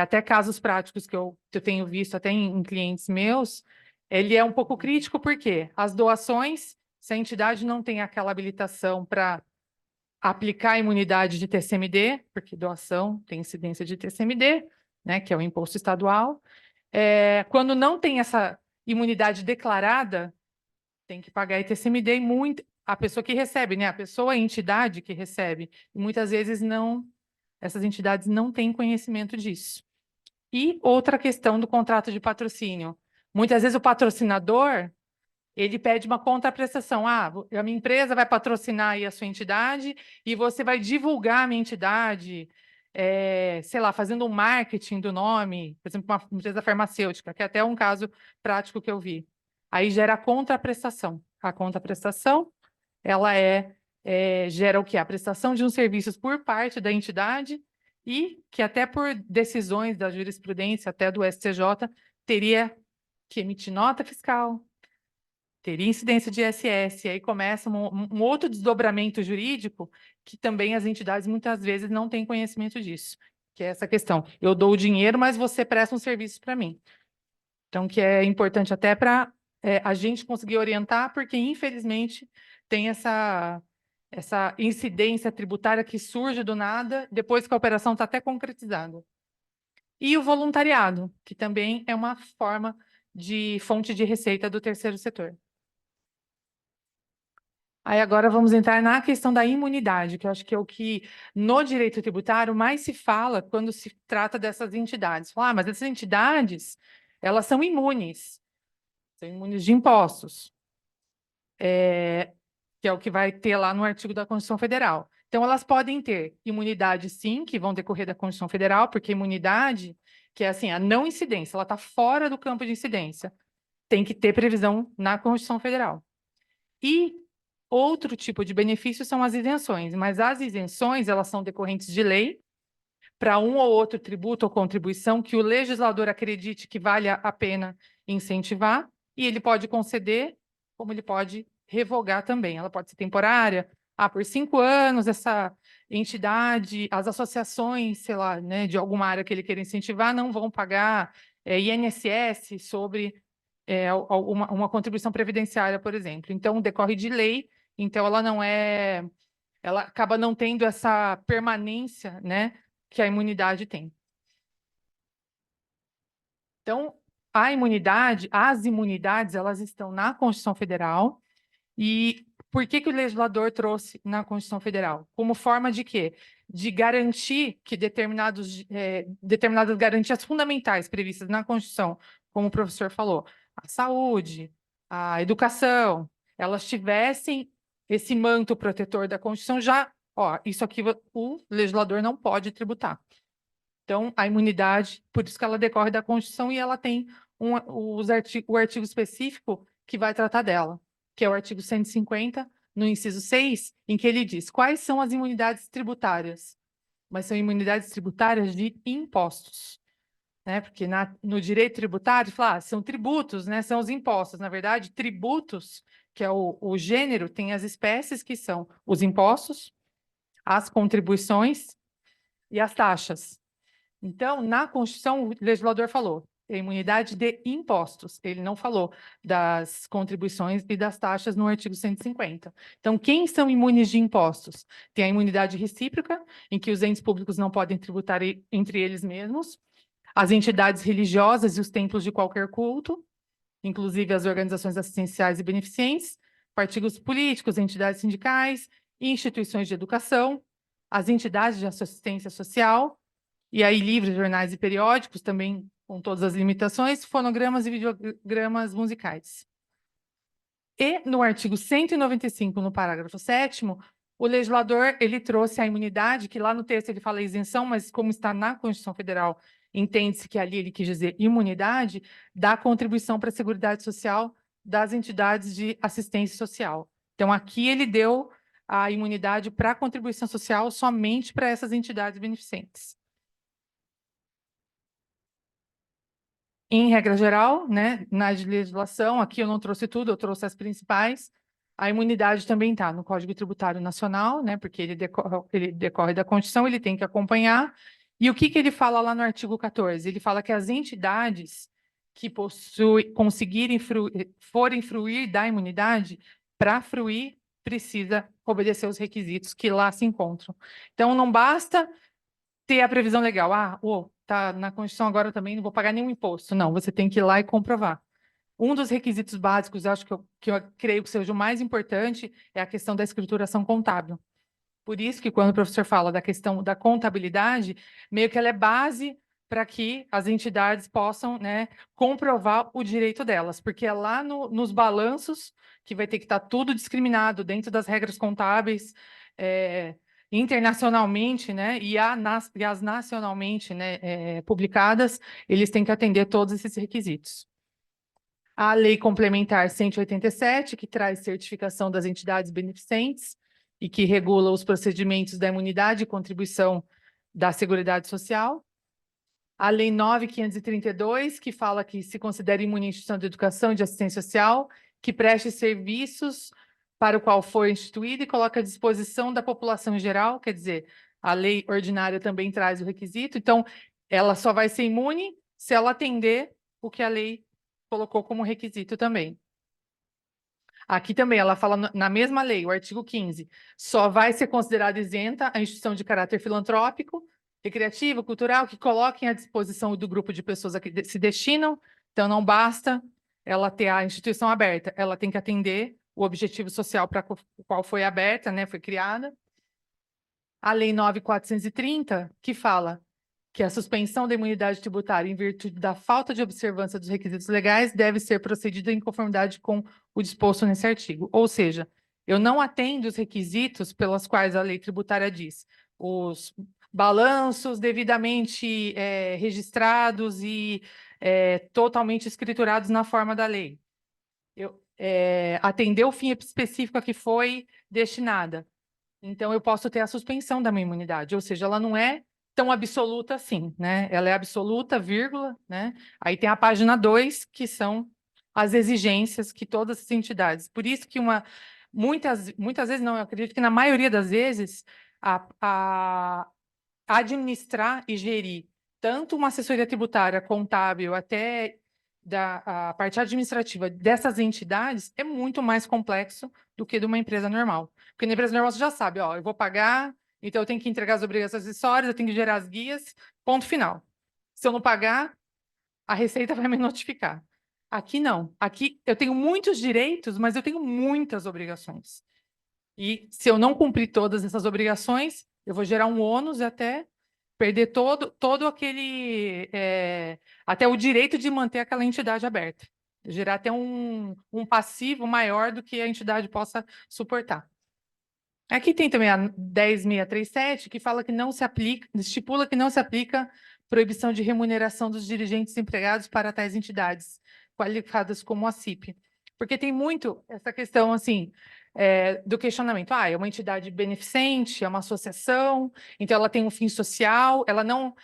Speaker 5: até casos práticos que eu tenho visto até em clientes meus, ele é um pouco crítico, porque as doações, se a entidade não tem aquela habilitação para aplicar a imunidade de TCMD, porque doação tem incidência de TCMD, né, que é o imposto estadual, quando não tem essa imunidade declarada, tem que pagar ITCMD e a pessoa que recebe, né? A pessoa, a entidade que recebe. E muitas vezes essas entidades não têm conhecimento disso. E outra questão do contrato de patrocínio. Muitas vezes o patrocinador, ele pede uma contraprestação. A minha empresa vai patrocinar aí a sua entidade e você vai divulgar a minha entidade, sei lá, fazendo um marketing do nome, por exemplo, uma empresa farmacêutica, que é até um caso prático que eu vi. Aí gera a contraprestação. A contraprestação, ela gera o quê? A prestação de uns serviços por parte da entidade e que até por decisões da jurisprudência, até do STJ, teria que emitir nota fiscal, teria incidência de ISS, e aí começa um outro desdobramento jurídico que também as entidades muitas vezes não têm conhecimento disso, que é essa questão. Eu dou o dinheiro, mas você presta um serviço para mim. Então, que é importante até para a gente conseguir orientar, porque infelizmente tem essa incidência tributária que surge do nada, depois que a operação está até concretizada. E o voluntariado, que também é uma forma de fonte de receita do terceiro setor. Aí agora vamos entrar na questão da imunidade, que eu acho que é o que no direito tributário mais se fala quando se trata dessas entidades. Fala, mas essas entidades, elas são imunes de impostos, que é o que vai ter lá no artigo da Constituição Federal. Então, elas podem ter imunidade, sim, que vão decorrer da Constituição Federal, porque imunidade, que é assim, a não incidência, ela está fora do campo de incidência, tem que ter previsão na Constituição Federal. E outro tipo de benefício são as isenções, mas as isenções, elas são decorrentes de lei, para um ou outro tributo ou contribuição que o legislador acredite que vale a pena incentivar, e ele pode conceder, como ele pode revogar também. Ela pode ser temporária, por 5 anos, essa entidade, as associações, sei lá, né, de alguma área que ele queira incentivar, não vão pagar INSS sobre uma contribuição previdenciária, por exemplo. Então, decorre de lei, então ela não é, ela acaba não tendo essa permanência, né, que a imunidade tem. Então, as imunidades, elas estão na Constituição Federal. E por que que o legislador trouxe na Constituição Federal? Como forma de quê? De garantir que determinadas garantias fundamentais previstas na Constituição, como o professor falou, a saúde, a educação, elas tivessem esse manto protetor da Constituição já, isso aqui o legislador não pode tributar. Então, a imunidade, por isso que ela decorre da Constituição e ela tem o artigo específico que vai tratar dela, que é o artigo 150, no inciso 6, em que ele diz quais são as imunidades tributárias. Mas são imunidades tributárias de impostos, né? Porque no direito tributário, fala, são tributos, né? São os impostos. Na verdade, tributos, que é o gênero, tem as espécies que são os impostos, as contribuições e as taxas. Então, na Constituição, o legislador falou imunidade de impostos. Ele não falou das contribuições e das taxas no artigo 150. Então, quem são imunes de impostos? Tem a imunidade recíproca, em que os entes públicos não podem tributar entre eles mesmos, as entidades religiosas e os templos de qualquer culto, inclusive as organizações assistenciais e beneficentes, partidos políticos, entidades sindicais, instituições de educação, as entidades de assistência social, e aí livros, jornais e periódicos, também com todas as limitações, fonogramas e videogramas musicais. E no artigo 195, no parágrafo 7º, o legislador ele trouxe a imunidade, que lá no texto ele fala isenção, mas como está na Constituição Federal, entende-se que ali ele quis dizer imunidade, da contribuição para a Seguridade Social das entidades de assistência social. Então, aqui ele deu a imunidade para a contribuição social somente para essas entidades beneficentes. Em regra geral, né, na legislação, aqui eu não trouxe tudo, eu trouxe as principais. A imunidade também está no Código Tributário Nacional, né, porque ele decorre da Constituição, ele tem que acompanhar. E o que ele fala lá no artigo 14? Ele fala que as entidades que forem fruir da imunidade, para fruir, precisa obedecer os requisitos que lá se encontram. Então, não basta ter a previsão legal. Tá na Constituição agora também, não vou pagar nenhum imposto. Não, você tem que ir lá e comprovar. Um dos requisitos básicos, acho que eu creio que seja o mais importante, é a questão da escrituração contábil. Por isso que quando o professor fala da questão da contabilidade, meio que ela é base para que as entidades possam, né, comprovar o direito delas, porque é lá nos balanços que vai ter que estar tudo discriminado dentro das regras contábeis, internacionalmente, né, e as nacionalmente, né, publicadas, eles têm que atender todos esses requisitos. A Lei Complementar 187, que traz certificação das entidades beneficentes e que regula os procedimentos da imunidade e contribuição da Seguridade Social. A Lei 9.532, que fala que se considera imune a instituição de educação e de assistência social, que preste serviços para o qual for instituída e coloca à disposição da população em geral, quer dizer, a lei ordinária também traz o requisito, então ela só vai ser imune se ela atender o que a lei colocou como requisito também. Aqui também ela fala na mesma lei, o artigo 15, só vai ser considerada isenta a instituição de caráter filantrópico, recreativo, cultural, que coloquem à disposição do grupo de pessoas a que se destinam. Então, não basta ela ter a instituição aberta, ela tem que atender o objetivo social para o qual foi aberta, né, foi criada. A Lei 9.430, que fala que a suspensão da imunidade tributária em virtude da falta de observância dos requisitos legais deve ser procedida em conformidade com o disposto nesse artigo. Ou seja, eu não atendo os requisitos pelos quais a lei tributária diz. Os balanços devidamente registrados e totalmente escriturados na forma da lei. Atender o fim específico a que foi destinada. Então, eu posso ter a suspensão da minha imunidade, ou seja, ela não é tão absoluta assim, né? Ela é absoluta, vírgula, né? Aí tem a página 2, que são as exigências que todas as entidades. Por isso que muitas vezes, não, eu acredito que na maioria das vezes, a administrar e gerir tanto uma assessoria tributária, contábil, até a parte administrativa dessas entidades é muito mais complexo do que de uma empresa normal. Porque na empresa normal você já sabe, ó, eu vou pagar, então eu tenho que entregar as obrigações acessórias, eu tenho que gerar as guias, ponto final. Se eu não pagar, a Receita vai me notificar. Aqui não. Aqui eu tenho muitos direitos, mas eu tenho muitas obrigações. E se eu não cumprir todas essas obrigações, eu vou gerar um ônus e até perder todo aquele... até o direito de manter aquela entidade aberta. Gerar até um passivo maior do que a entidade possa suportar. Aqui tem também a 10.637, que fala que não se aplica, estipula que não se aplica proibição de remuneração dos dirigentes empregados para tais entidades, qualificadas como a CIP. Porque tem muito essa questão, assim, do questionamento. É uma entidade beneficente, é uma associação, então ela tem um fim social, ela não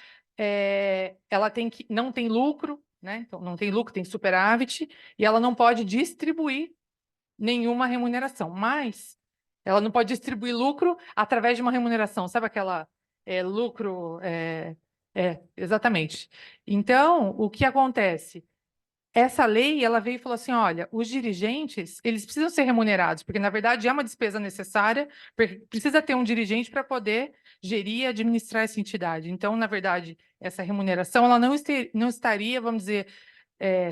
Speaker 5: tem lucro, né? Então, não tem lucro, tem superávit, e ela não pode distribuir nenhuma remuneração, mas ela não pode distribuir lucro através de uma remuneração, sabe aquela lucro... exatamente. Então, o que acontece? Essa lei, ela veio e falou assim, olha, os dirigentes, eles precisam ser remunerados, porque, na verdade, é uma despesa necessária, porque precisa ter um dirigente para poder gerir e administrar essa entidade. Então, na verdade, essa remuneração, ela não estaria, vamos dizer,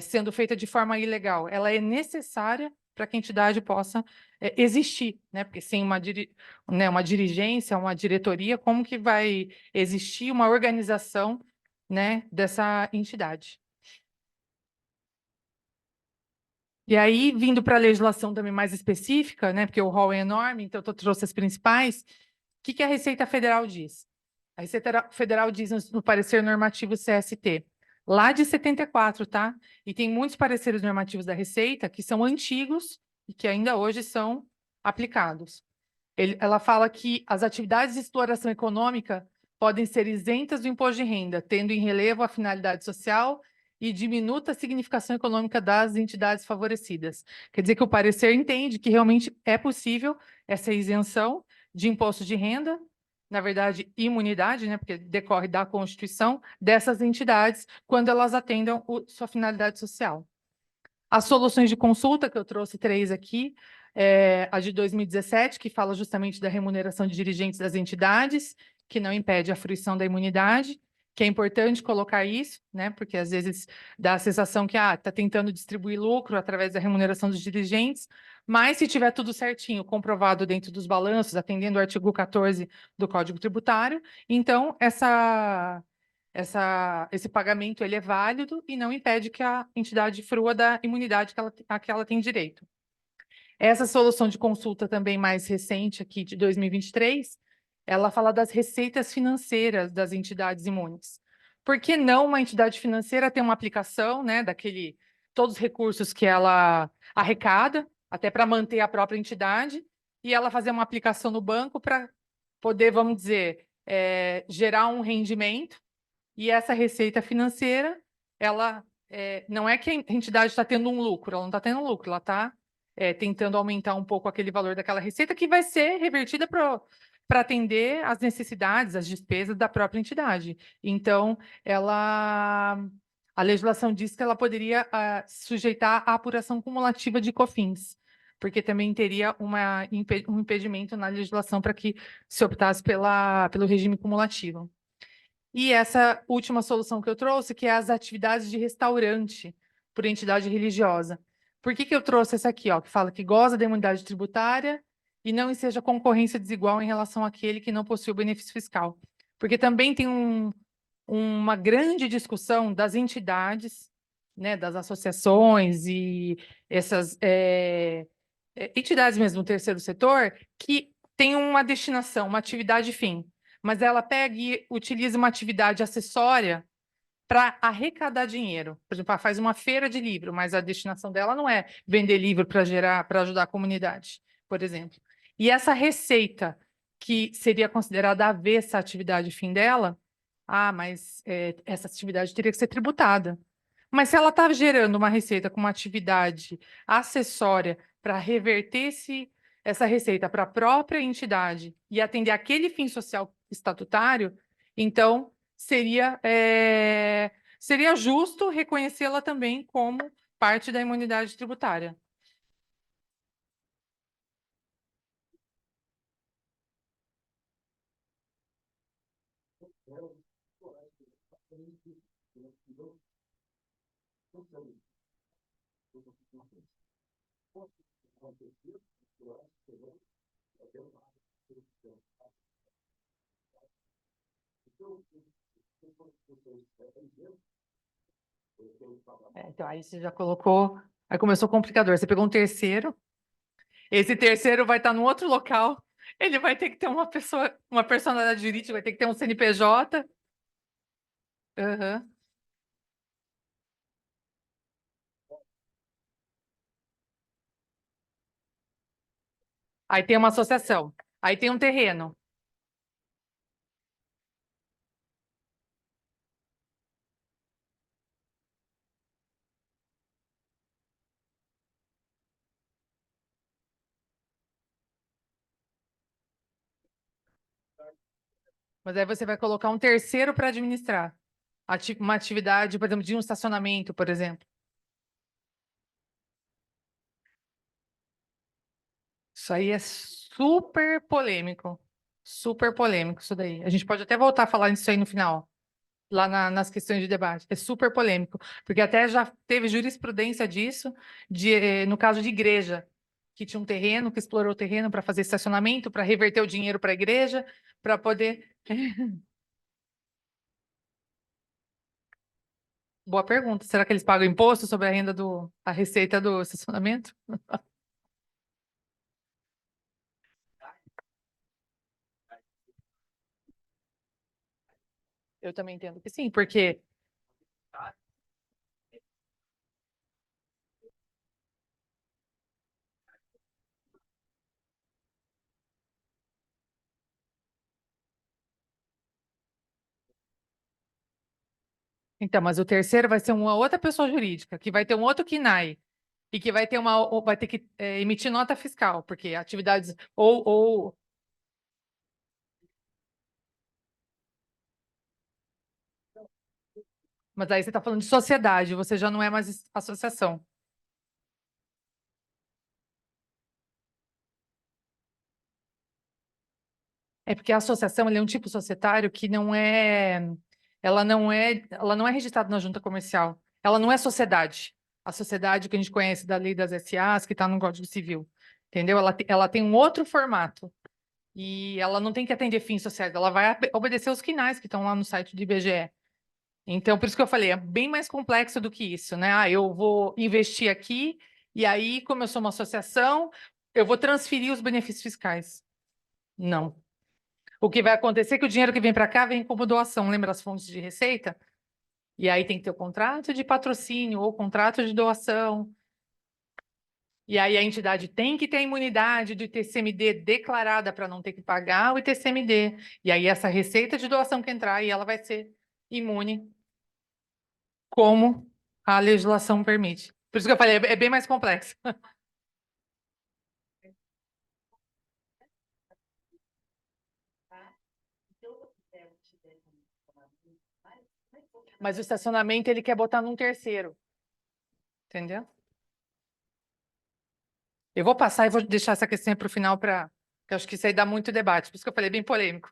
Speaker 5: sendo feita de forma ilegal. Ela é necessária para que a entidade possa existir, né? Porque sem uma dirigência, uma diretoria, como que vai existir uma organização, né, dessa entidade? E aí, vindo para a legislação também mais específica, né, porque o rol é enorme, então eu trouxe as principais, o que a Receita Federal diz? A Receita Federal diz no parecer normativo CST, lá de 74, tá? E tem muitos pareceres normativos da Receita que são antigos e que ainda hoje são aplicados. Ela fala que as atividades de exploração econômica podem ser isentas do imposto de renda, tendo em relevo a finalidade social e diminuta significação econômica das entidades favorecidas. Quer dizer que o parecer entende que realmente é possível essa isenção de imposto de renda, na verdade, imunidade, né, porque decorre da Constituição, dessas entidades, quando elas atendam sua finalidade social. As soluções de consulta, que eu trouxe 3 aqui, a de 2017, que fala justamente da remuneração de dirigentes das entidades, que não impede a fruição da imunidade, que é importante colocar isso, né, porque às vezes dá a sensação que está tentando distribuir lucro através da remuneração dos dirigentes, mas se tiver tudo certinho, comprovado dentro dos balanços, atendendo o artigo 14 do Código Tributário, então esse pagamento ele é válido e não impede que a entidade frua da imunidade a que ela tem direito. Essa solução de consulta também mais recente aqui de 2023, ela fala das receitas financeiras das entidades imunes. Por que não uma entidade financeira ter uma aplicação, né, todos os recursos que ela arrecada, até para manter a própria entidade, e ela fazer uma aplicação no banco para poder, vamos dizer, gerar um rendimento, e essa receita financeira, ela não é que a entidade está tendo um lucro, ela não está tendo um lucro, ela está tentando aumentar um pouco aquele valor daquela receita que vai ser revertida para atender às necessidades, às despesas da própria entidade. Então, a legislação diz que ela poderia sujeitar à apuração cumulativa de COFINS. porque também teria um impedimento na legislação para que se optasse pelo regime cumulativo. E essa última solução que eu trouxe, que é as atividades de restaurante por entidade religiosa. Por que eu trouxe essa aqui, ó, que fala que goza da imunidade tributária e não enseja concorrência desigual em relação àquele que não possui o benefício fiscal? Porque também tem uma grande discussão das entidades, né, das associações e essas entidades mesmo do terceiro setor, que tem uma destinação, uma atividade fim, mas ela pega e utiliza uma atividade acessória para arrecadar dinheiro. Por exemplo, ela faz uma feira de livro, mas a destinação dela não é vender livro para ajudar a comunidade, por exemplo. E essa receita, que seria considerada avessa à atividade fim dela, mas essa atividade teria que ser tributada. Mas se ela está gerando uma receita com uma atividade acessória para reverter essa receita para a própria entidade e atender aquele fim social estatutário, então seria justo reconhecê-la também como parte da imunidade tributária. Então, aí você já colocou, aí começou o complicador. Você pegou um terceiro, esse terceiro vai estar num outro local, ele vai ter que ter uma pessoa, uma personalidade jurídica, vai ter que ter um CNPJ. Aham. Aí tem uma associação, aí tem um terreno. Mas aí você vai colocar um terceiro para administrar. Uma atividade, por exemplo, de um estacionamento, por exemplo. Isso aí é super polêmico. Super polêmico isso daí. A gente pode até voltar a falar disso aí no final, lá nas questões de debate. É super polêmico, porque até já teve jurisprudência disso, no caso de igreja, que tinha um terreno, que explorou o terreno para fazer estacionamento, para reverter o dinheiro para a igreja, para poder. Boa pergunta. Será que eles pagam imposto sobre a receita do estacionamento? Eu também entendo que sim, porque então, mas o terceiro vai ser uma outra pessoa jurídica, que vai ter um outro KNAI, e que vai ter que emitir nota fiscal, porque atividades mas aí você está falando de sociedade, você já não é mais associação. É porque a associação ela é um tipo societário que ela não é registrada na junta comercial. Ela não é sociedade. A sociedade que a gente conhece da lei das SAs, que está no Código Civil. Entendeu? Ela tem um outro formato. E ela não tem que atender fins sociais, ela vai obedecer os quinais que estão lá no site do IBGE. Então, por isso que eu falei, é bem mais complexo do que isso, né? Eu vou investir aqui, e aí, como eu sou uma associação, eu vou transferir os benefícios fiscais. Não. O que vai acontecer é que o dinheiro que vem para cá vem como doação, lembra as fontes de receita? E aí tem que ter o contrato de patrocínio ou contrato de doação. E aí a entidade tem que ter a imunidade do ITCMD declarada para não ter que pagar o ITCMD. E aí essa receita de doação que entrar, e ela vai ser imune, como a legislação permite. Por isso que eu falei, é bem mais complexo. Mas o estacionamento ele quer botar num terceiro. Entendeu? Eu vou passar e vou deixar essa questão para o final, porque eu acho que isso aí dá muito debate, por isso que eu falei bem polêmico.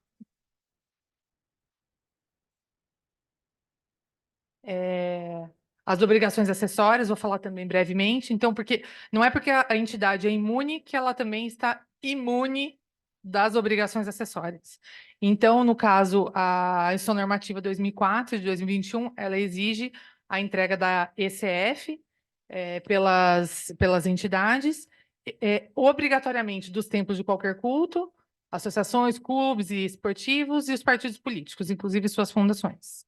Speaker 5: As obrigações acessórias, vou falar também brevemente. Então, porque não é porque a entidade é imune que ela também está imune das obrigações acessórias. Então, no caso, a Instrução Normativa 2004 de 2021, ela exige a entrega da ECF pelas entidades, obrigatoriamente dos templos de qualquer culto, associações, clubes e esportivos e os partidos políticos, inclusive suas fundações.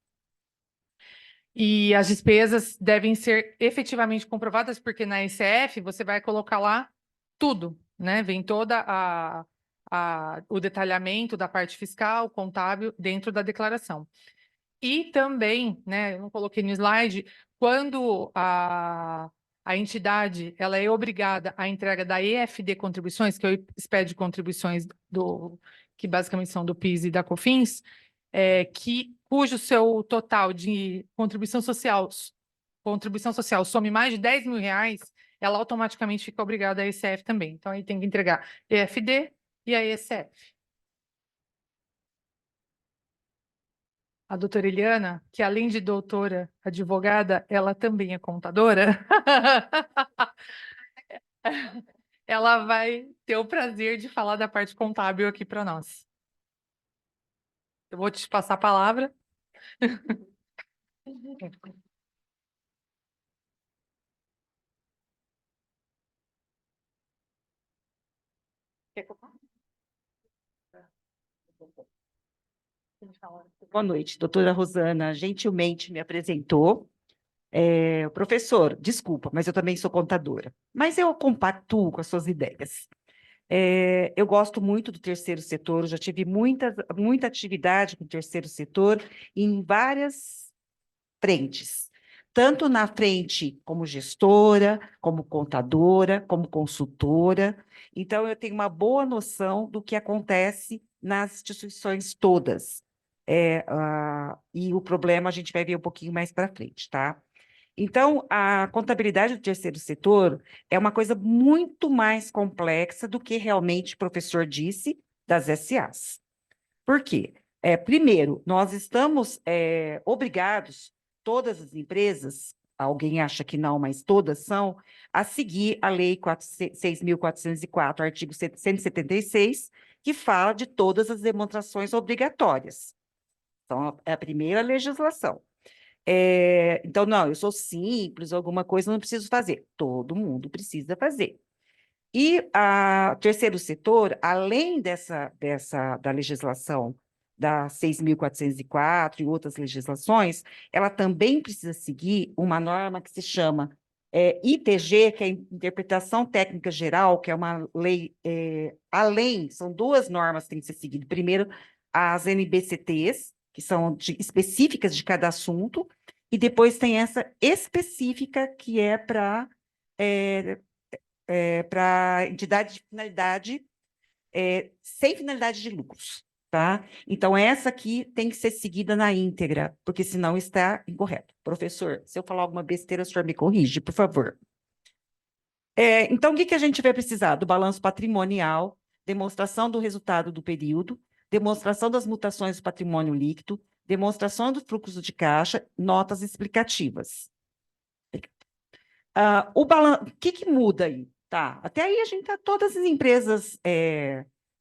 Speaker 5: E as despesas devem ser efetivamente comprovadas, porque na ECF você vai colocar lá tudo, né? Vem toda o detalhamento da parte fiscal, contábil, dentro da declaração. E também, né, eu não coloquei no slide, quando a entidade ela é obrigada à entrega da EFD contribuições, que é o SPED de contribuições que basicamente são do PIS e da COFINS, cujo seu total de contribuição social some mais de 10 mil reais, ela automaticamente fica obrigada a ECF também. Então, aí tem que entregar EFD e a ECF. A doutora Eliana, que além de doutora advogada, ela também é contadora, ela vai ter o prazer de falar da parte contábil aqui para nós. Eu vou te passar a palavra. Quer que eu fale?
Speaker 6: Boa noite, doutora Rosana gentilmente me apresentou. Professor, desculpa, mas eu também sou contadora, mas eu compactuo com as suas ideias. Eu gosto muito do terceiro setor, eu já tive muita atividade com o terceiro setor em várias frentes, tanto na frente como gestora, como contadora, como consultora. Então, eu tenho uma boa noção do que acontece nas instituições todas. E o problema a gente vai ver um pouquinho mais para frente, tá? Então, a contabilidade do terceiro setor é uma coisa muito mais complexa do que realmente o professor disse das SAs. Por quê? Primeiro, nós estamos obrigados, todas as empresas, alguém acha que não, mas todas são, a seguir a Lei 6.404, artigo 176, que fala de todas as demonstrações obrigatórias. Então, é a primeira legislação. Então, não, eu sou simples, alguma coisa não preciso fazer. Todo mundo precisa fazer. E o terceiro setor, além da legislação da 6.404 e outras legislações, ela também precisa seguir uma norma que se chama ITG, que é Interpretação Técnica Geral, que é uma lei são duas normas que têm que ser seguidas. Primeiro, as NBCTs, que são específicas de cada assunto, e depois tem essa específica que é para entidade de finalidade, sem finalidade de lucros, tá? Então, essa aqui tem que ser seguida na íntegra, porque senão está incorreto. Professor, se eu falar alguma besteira, o senhor me corrige, por favor. Então, o que a gente vai precisar? Do balanço patrimonial, demonstração do resultado do período, demonstração das mutações do patrimônio líquido, demonstração do fluxo de caixa, notas explicativas. O que muda aí? Tá, até aí a gente tá todas as empresas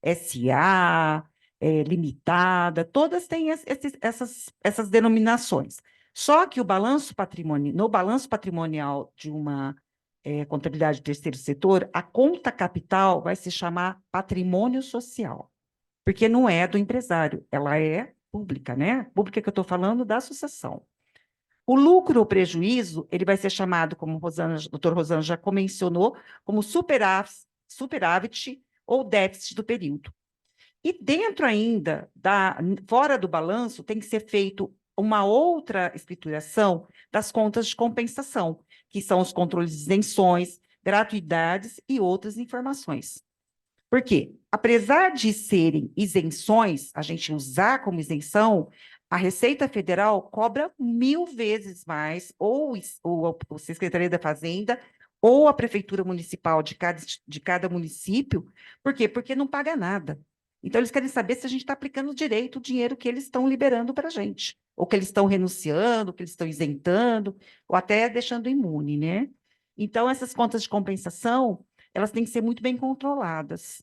Speaker 6: SA, limitada, todas têm essas denominações. Só que no balanço patrimonial de uma contabilidade do terceiro setor, a conta capital vai se chamar patrimônio social, porque não é do empresário, ela é pública, né? Pública que eu estou falando da associação. O lucro ou prejuízo, ele vai ser chamado, como a doutora Rosana já mencionou, como superávit ou déficit do período. E dentro ainda, fora do balanço, tem que ser feito uma outra escrituração das contas de compensação, que são os controles de isenções, gratuidades e outras informações. Por quê? Apesar de serem isenções, a gente usar como isenção, a Receita Federal cobra 1000 vezes mais, ou a Secretaria da Fazenda, ou a prefeitura municipal de cada município. Por quê? Porque não paga nada. Então, eles querem saber se a gente está aplicando direito o dinheiro que eles estão liberando para a gente, ou que eles estão renunciando, ou que eles estão isentando, ou até deixando imune, né? Então, essas contas de compensação, elas têm que ser muito bem controladas.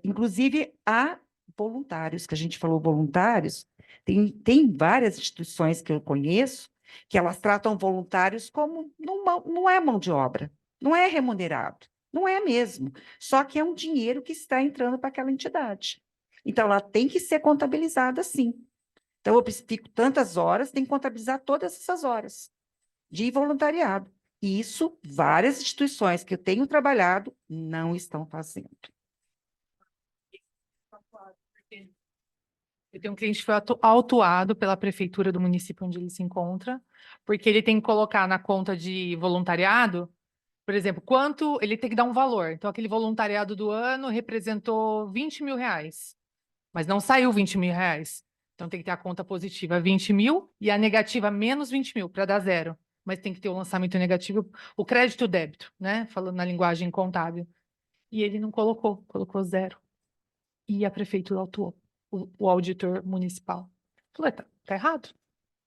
Speaker 6: Inclusive, há voluntários, que a gente falou voluntários, tem várias instituições que eu conheço, que elas tratam voluntários como não é mão de obra, não é remunerado, não é mesmo, só que é um dinheiro que está entrando para aquela entidade. Então, ela tem que ser contabilizada sim. Então, eu fico tantas horas, tem que contabilizar todas essas horas de voluntariado. E isso, várias instituições que eu tenho trabalhado não estão fazendo.
Speaker 5: Eu tenho um cliente que foi autuado pela prefeitura do município onde ele se encontra, porque ele tem que colocar na conta de voluntariado, por exemplo, quanto ele tem que dar um valor. Então, aquele voluntariado do ano representou 20 mil reais, mas não saiu 20 mil reais. Então, tem que ter a conta positiva 20 mil e a negativa menos 20 mil, para dar zero. Mas tem que ter o lançamento negativo, o crédito e o débito, né? Falando na linguagem contábil. E ele não colocou zero. E a prefeitura autuou, o auditor municipal. Falou, tá errado.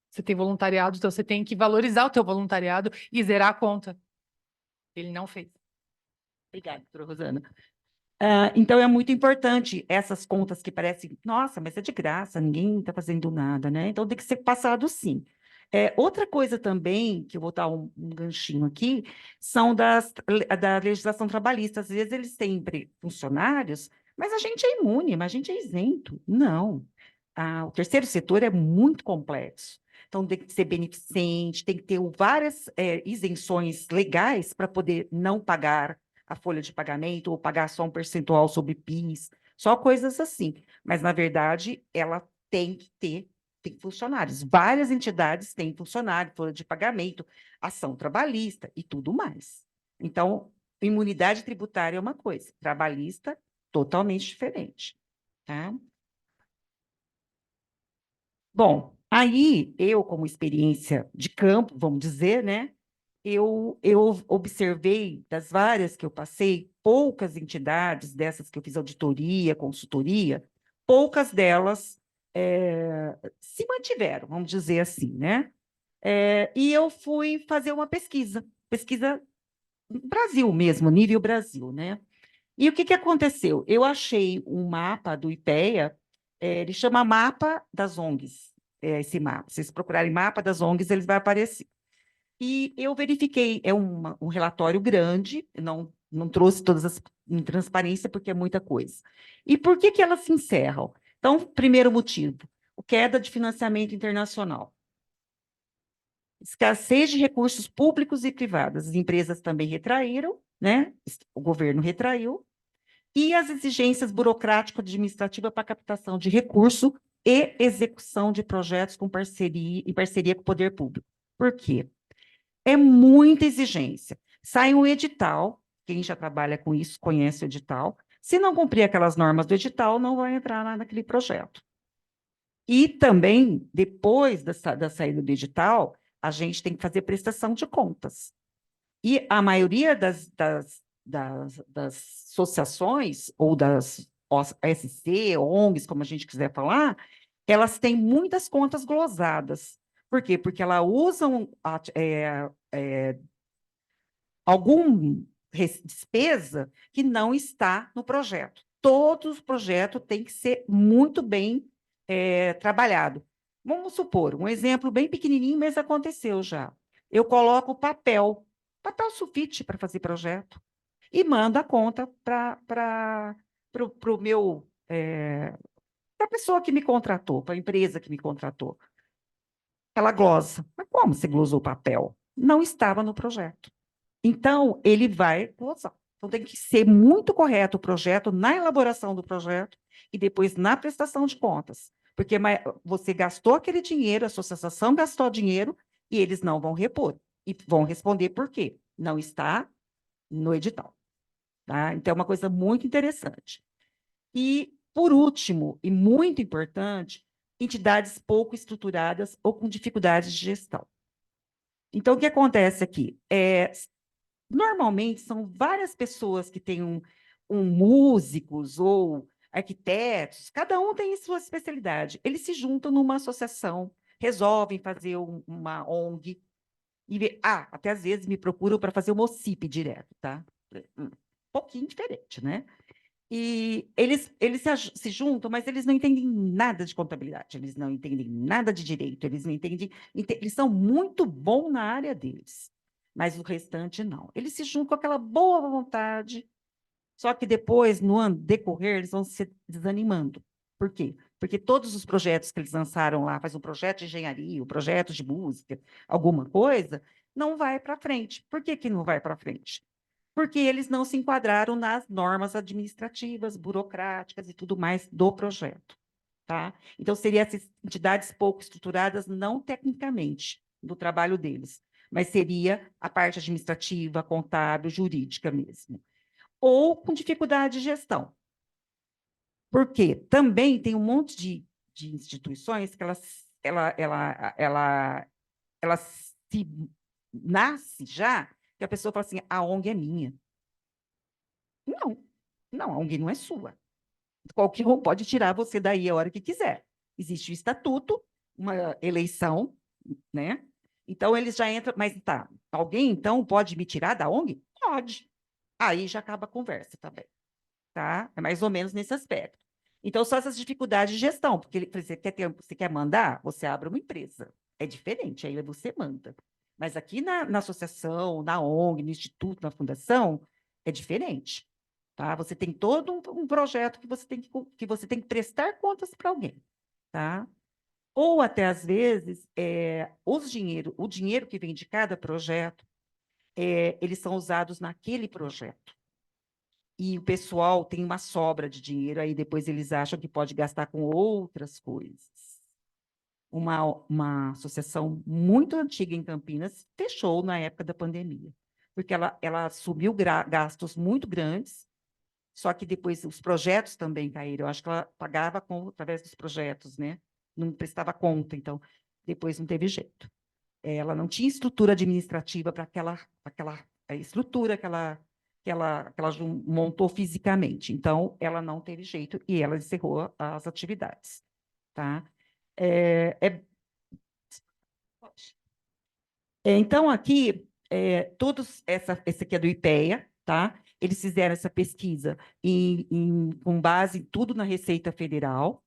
Speaker 5: Você tem voluntariado, então você tem que valorizar o teu voluntariado e zerar a conta. Ele não fez.
Speaker 6: Obrigada, doutora Rosana. Então, é muito importante essas contas que parecem, nossa, mas é de graça, ninguém está fazendo nada, né? Então, tem que ser passado sim. Outra coisa também, que eu vou dar um ganchinho aqui, são da legislação trabalhista. Às vezes, eles têm funcionários, mas a gente é imune, mas a gente é isento. Não. O terceiro setor é muito complexo. Então, tem que ser beneficente, tem que ter várias isenções legais para poder não pagar a folha de pagamento ou pagar só um percentual sobre PIS, só coisas assim. Mas, na verdade, ela tem que ter funcionários. Várias entidades têm funcionário, folha de pagamento, ação trabalhista e tudo mais. Então, imunidade tributária é uma coisa, trabalhista, totalmente diferente. Tá? Bom, aí eu, como experiência de campo, vamos dizer, né? Eu observei, das várias que eu passei, poucas entidades, dessas que eu fiz auditoria, consultoria, poucas delas se mantiveram, vamos dizer assim, né? E eu fui fazer uma pesquisa Brasil mesmo, nível Brasil, né? E o que aconteceu? Eu achei um mapa do IPEA, ele chama Mapa das ONGs, esse mapa. Se vocês procurarem Mapa das ONGs, ele vai aparecer. E eu verifiquei, um relatório grande, não trouxe todas as em transparência, porque é muita coisa. E por que elas se encerram? Então, primeiro motivo, queda de financiamento internacional. Escassez de recursos públicos e privados. As empresas também retraíram, né? O governo retraiu. E as exigências burocrático-administrativas para captação de recurso e execução de projetos em parceria com o poder público. Por quê? É muita exigência. Sai um edital, quem já trabalha com isso conhece o edital. Se não cumprir aquelas normas do edital, não vai entrar lá naquele projeto. E também, depois da saída do edital, a gente tem que fazer prestação de contas. E a maioria das associações, ou das OSC, ONGs, como a gente quiser falar, elas têm muitas contas glosadas. Por quê? Porque elas usam alguma despesa que não está no projeto. Todo o projeto tem que ser muito bem trabalhado. Vamos supor, um exemplo bem pequenininho, mas aconteceu já. Eu coloco papel sulfite para fazer projeto e mando a conta para a pessoa que me contratou, para a empresa que me contratou. Ela glosa. Mas como você glosou o papel? Não estava no projeto. Então, ele vai glosar. Então, tem que ser muito correto o projeto na elaboração do projeto e depois na prestação de contas. Porque você gastou aquele dinheiro, a associação gastou dinheiro e eles não vão repor. E vão responder por quê? Não está no edital. Tá? Então, é uma coisa muito interessante. E, por último, e muito importante, entidades pouco estruturadas ou com dificuldades de gestão. Então, o que acontece aqui? Normalmente são várias pessoas que têm músicos ou arquitetos, cada um tem sua especialidade. Eles se juntam numa associação, resolvem fazer uma ONG, até às vezes me procuram para fazer uma OCIP direto, tá? Um pouquinho diferente, né? E eles se juntam, mas eles não entendem nada de contabilidade, eles não entendem nada de direito, eles não entendem, eles são muito bons na área deles, mas o restante não. Eles se juntam com aquela boa vontade, só que depois, no decorrer, eles vão se desanimando. Por quê? Porque todos os projetos que eles lançaram lá, faz um projeto de engenharia, um projeto de música, alguma coisa, não vai para frente. Por que que não vai para frente? Porque eles não se enquadraram nas normas administrativas, burocráticas e tudo mais do projeto, tá? Então, seriam essas entidades pouco estruturadas, não tecnicamente, do trabalho deles, mas seria a parte administrativa, contábil, jurídica mesmo. Ou com dificuldade de gestão. Porque também tem um monte de instituições que ela se nasce já, que a pessoa fala assim, a ONG é minha. Não, a ONG não é sua. Qualquer um pode tirar você daí a hora que quiser. Existe o estatuto, uma eleição, né? Então, eles já entram, mas tá, alguém, então, pode me tirar da ONG? Pode. Aí já acaba a conversa também, tá? É mais ou menos nesse aspecto. Então, só essas dificuldades de gestão, porque você quer mandar, você abre uma empresa. É diferente, aí você manda. Mas aqui na associação, na ONG, no instituto, na fundação, é diferente. Tá? Você tem todo um projeto que você tem que prestar contas para alguém. Tá? Ou até, às vezes, o dinheiro que vem de cada projeto, eles são usados naquele projeto. E o pessoal tem uma sobra de dinheiro, aí depois eles acham que pode gastar com outras coisas. Uma associação muito antiga em Campinas fechou na época da pandemia, porque ela assumiu gastos muito grandes, só que depois os projetos também caíram. Eu acho que ela pagava através dos projetos, né? Não prestava conta, então depois não teve jeito. Ela não tinha estrutura administrativa para aquela estrutura que ela montou fisicamente. Então, ela não teve jeito e ela encerrou as atividades. Tá? Então, aqui, esse aqui é do IPEA, tá? Eles fizeram essa pesquisa com base em tudo na Receita Federal.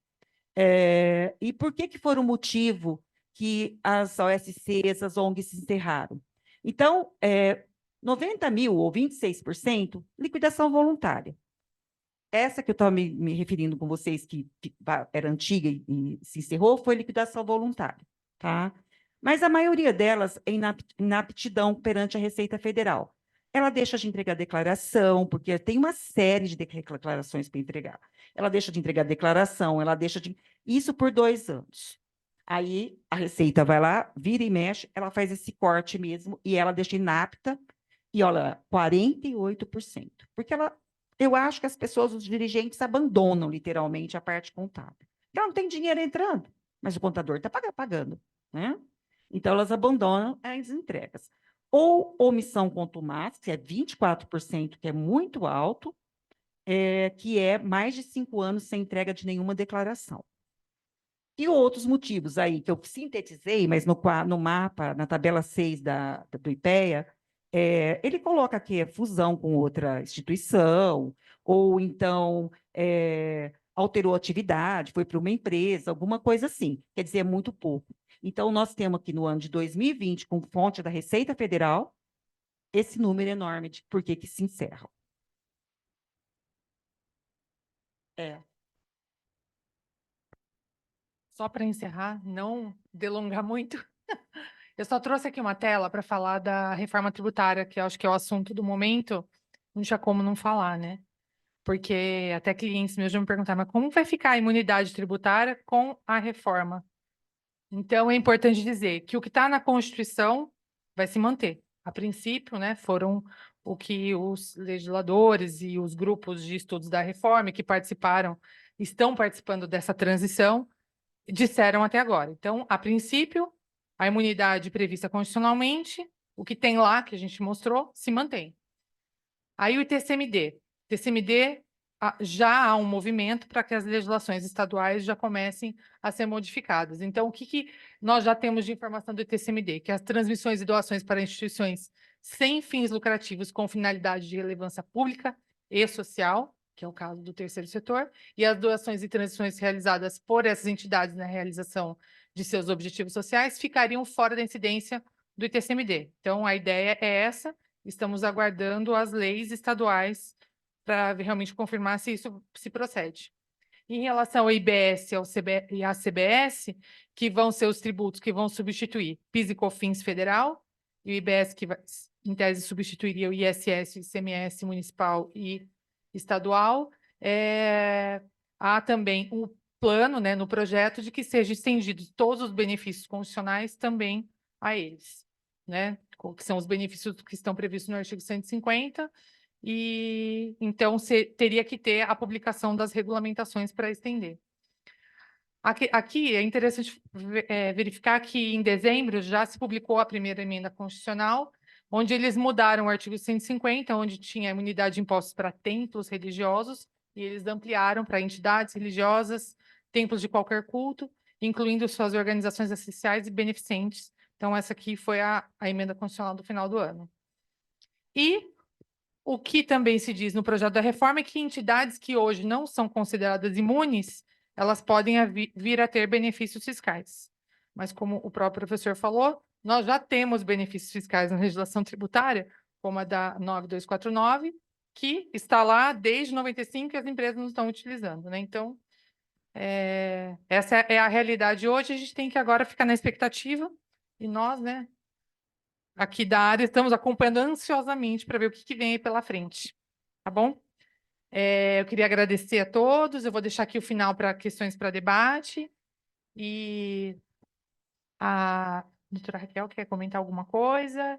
Speaker 6: E por que foi o motivo que as OSCs, as ONGs se encerraram? Então, 90 mil, ou 26%, liquidação voluntária. Essa que eu estava me referindo com vocês, que era antiga e se encerrou, foi liquidação voluntária. Tá? Mas a maioria delas é inaptidão perante a Receita Federal. Ela deixa de entregar declaração, porque tem uma série de declarações para entregar. Ela deixa de entregar declaração, ela deixa de... Isso por 2 anos. Aí a Receita vai lá, vira e mexe, ela faz esse corte mesmo, e ela deixa inapta, e olha, 48%. Porque eu acho que as pessoas, os dirigentes, abandonam literalmente a parte contábil. Ela não tem dinheiro entrando, mas o contador está pagando, né? Então, elas abandonam as entregas. Ou omissão contumaz, que é 24%, que é muito alto, que é mais de 5 anos sem entrega de nenhuma declaração. E outros motivos aí, que eu sintetizei, mas no mapa, na tabela 6 do IPEA, ele coloca aqui a fusão com outra instituição, ou então alterou a atividade, foi para uma empresa, alguma coisa assim. Quer dizer, é muito pouco. Então, nós temos aqui no ano de 2020, com fonte da Receita Federal, esse número enorme de por que se encerram.
Speaker 5: Só para encerrar, não delongar muito, eu só trouxe aqui uma tela para falar da reforma tributária, que eu acho que é o assunto do momento, não tinha como não falar, né? Porque até clientes meus já me perguntaram, mas como vai ficar a imunidade tributária com a reforma? Então, é importante dizer que o que está na Constituição vai se manter. A princípio, né, foram o que os legisladores e os grupos de estudos da reforma que participaram, estão participando dessa transição, disseram até agora. Então, a princípio, a imunidade prevista constitucionalmente, o que tem lá, que a gente mostrou, se mantém. Aí o ITCMD. ITCMD, já há um movimento para que as legislações estaduais já comecem a ser modificadas. Então, o que nós já temos de informação do ITCMD? Que as transmissões e doações para instituições sem fins lucrativos com finalidade de relevância pública e social, que é o caso do terceiro setor, e as doações e transições realizadas por essas entidades na realização de seus objetivos sociais ficariam fora da incidência do ITCMD. Então, a ideia é essa, estamos aguardando as leis estaduais para realmente confirmar se isso se procede. Em relação ao IBS e à CBS, que vão ser os tributos que vão substituir PIS e COFINS federal, e o IBS que, em tese, substituiria o ISS, ICMS municipal e estadual, há também um plano, né, no projeto de que seja estendidos todos os benefícios constitucionais também a eles, né, que são os benefícios que estão previstos no artigo 150, e então teria que ter a publicação das regulamentações para estender. Aqui é interessante verificar que em dezembro já se publicou a primeira emenda constitucional, onde eles mudaram o artigo 150, onde tinha imunidade de impostos para templos religiosos, e eles ampliaram para entidades religiosas, templos de qualquer culto, incluindo suas organizações essenciais e beneficentes. Então, essa aqui foi a emenda constitucional do final do ano. E o que também se diz no projeto da reforma é que entidades que hoje não são consideradas imunes, elas podem vir a ter benefícios fiscais. Mas como o próprio professor falou, nós já temos benefícios fiscais na legislação tributária, como a da 9249, que está lá desde 95 e as empresas não estão utilizando, né? Então, essa é a realidade hoje, a gente tem que agora ficar na expectativa, e nós, né, aqui da área, estamos acompanhando ansiosamente para ver o que vem aí pela frente. Tá bom? Eu queria agradecer a todos. Eu vou deixar aqui o final para questões para debate. E a doutora Raquel quer comentar alguma coisa?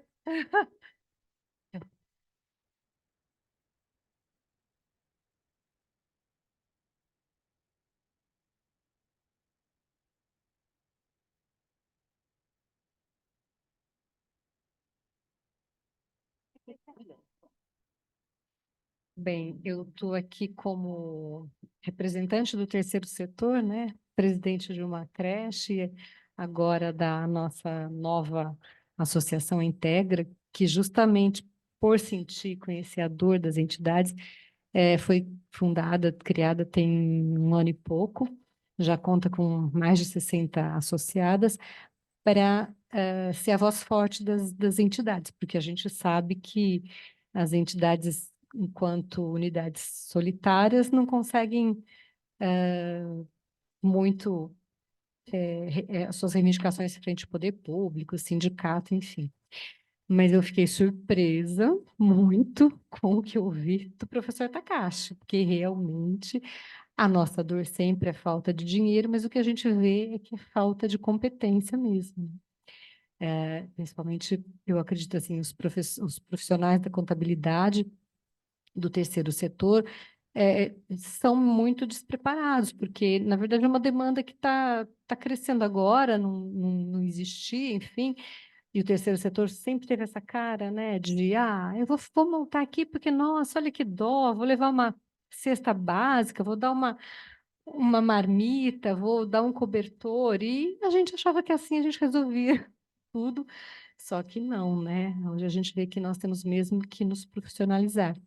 Speaker 7: Bem, eu estou aqui como representante do terceiro setor, né? Presidente de uma creche, agora da nossa nova associação Integra, que justamente por sentir, conhecer a dor das entidades, foi fundada, criada tem um ano e pouco, já conta com mais de 60 associadas, para ser a voz forte das entidades, porque a gente sabe que as entidades, enquanto unidades solitárias, não conseguem muito as suas reivindicações frente ao poder público, sindicato, enfim. Mas eu fiquei surpresa muito com o que eu ouvi do professor Takashi, porque realmente a nossa dor sempre é falta de dinheiro, mas o que a gente vê é que é falta de competência mesmo. Principalmente, eu acredito assim, os profissionais da contabilidade do terceiro setor são muito despreparados, porque, na verdade, é uma demanda que está crescendo agora, não existia, enfim, e o terceiro setor sempre teve essa cara, né, de, eu vou montar aqui porque, nossa, olha que dó, vou levar uma cesta básica, vou dar uma marmita, vou dar um cobertor, e a gente achava que assim a gente resolvia tudo, só que não, né? Hoje a gente vê que nós temos mesmo que nos profissionalizar.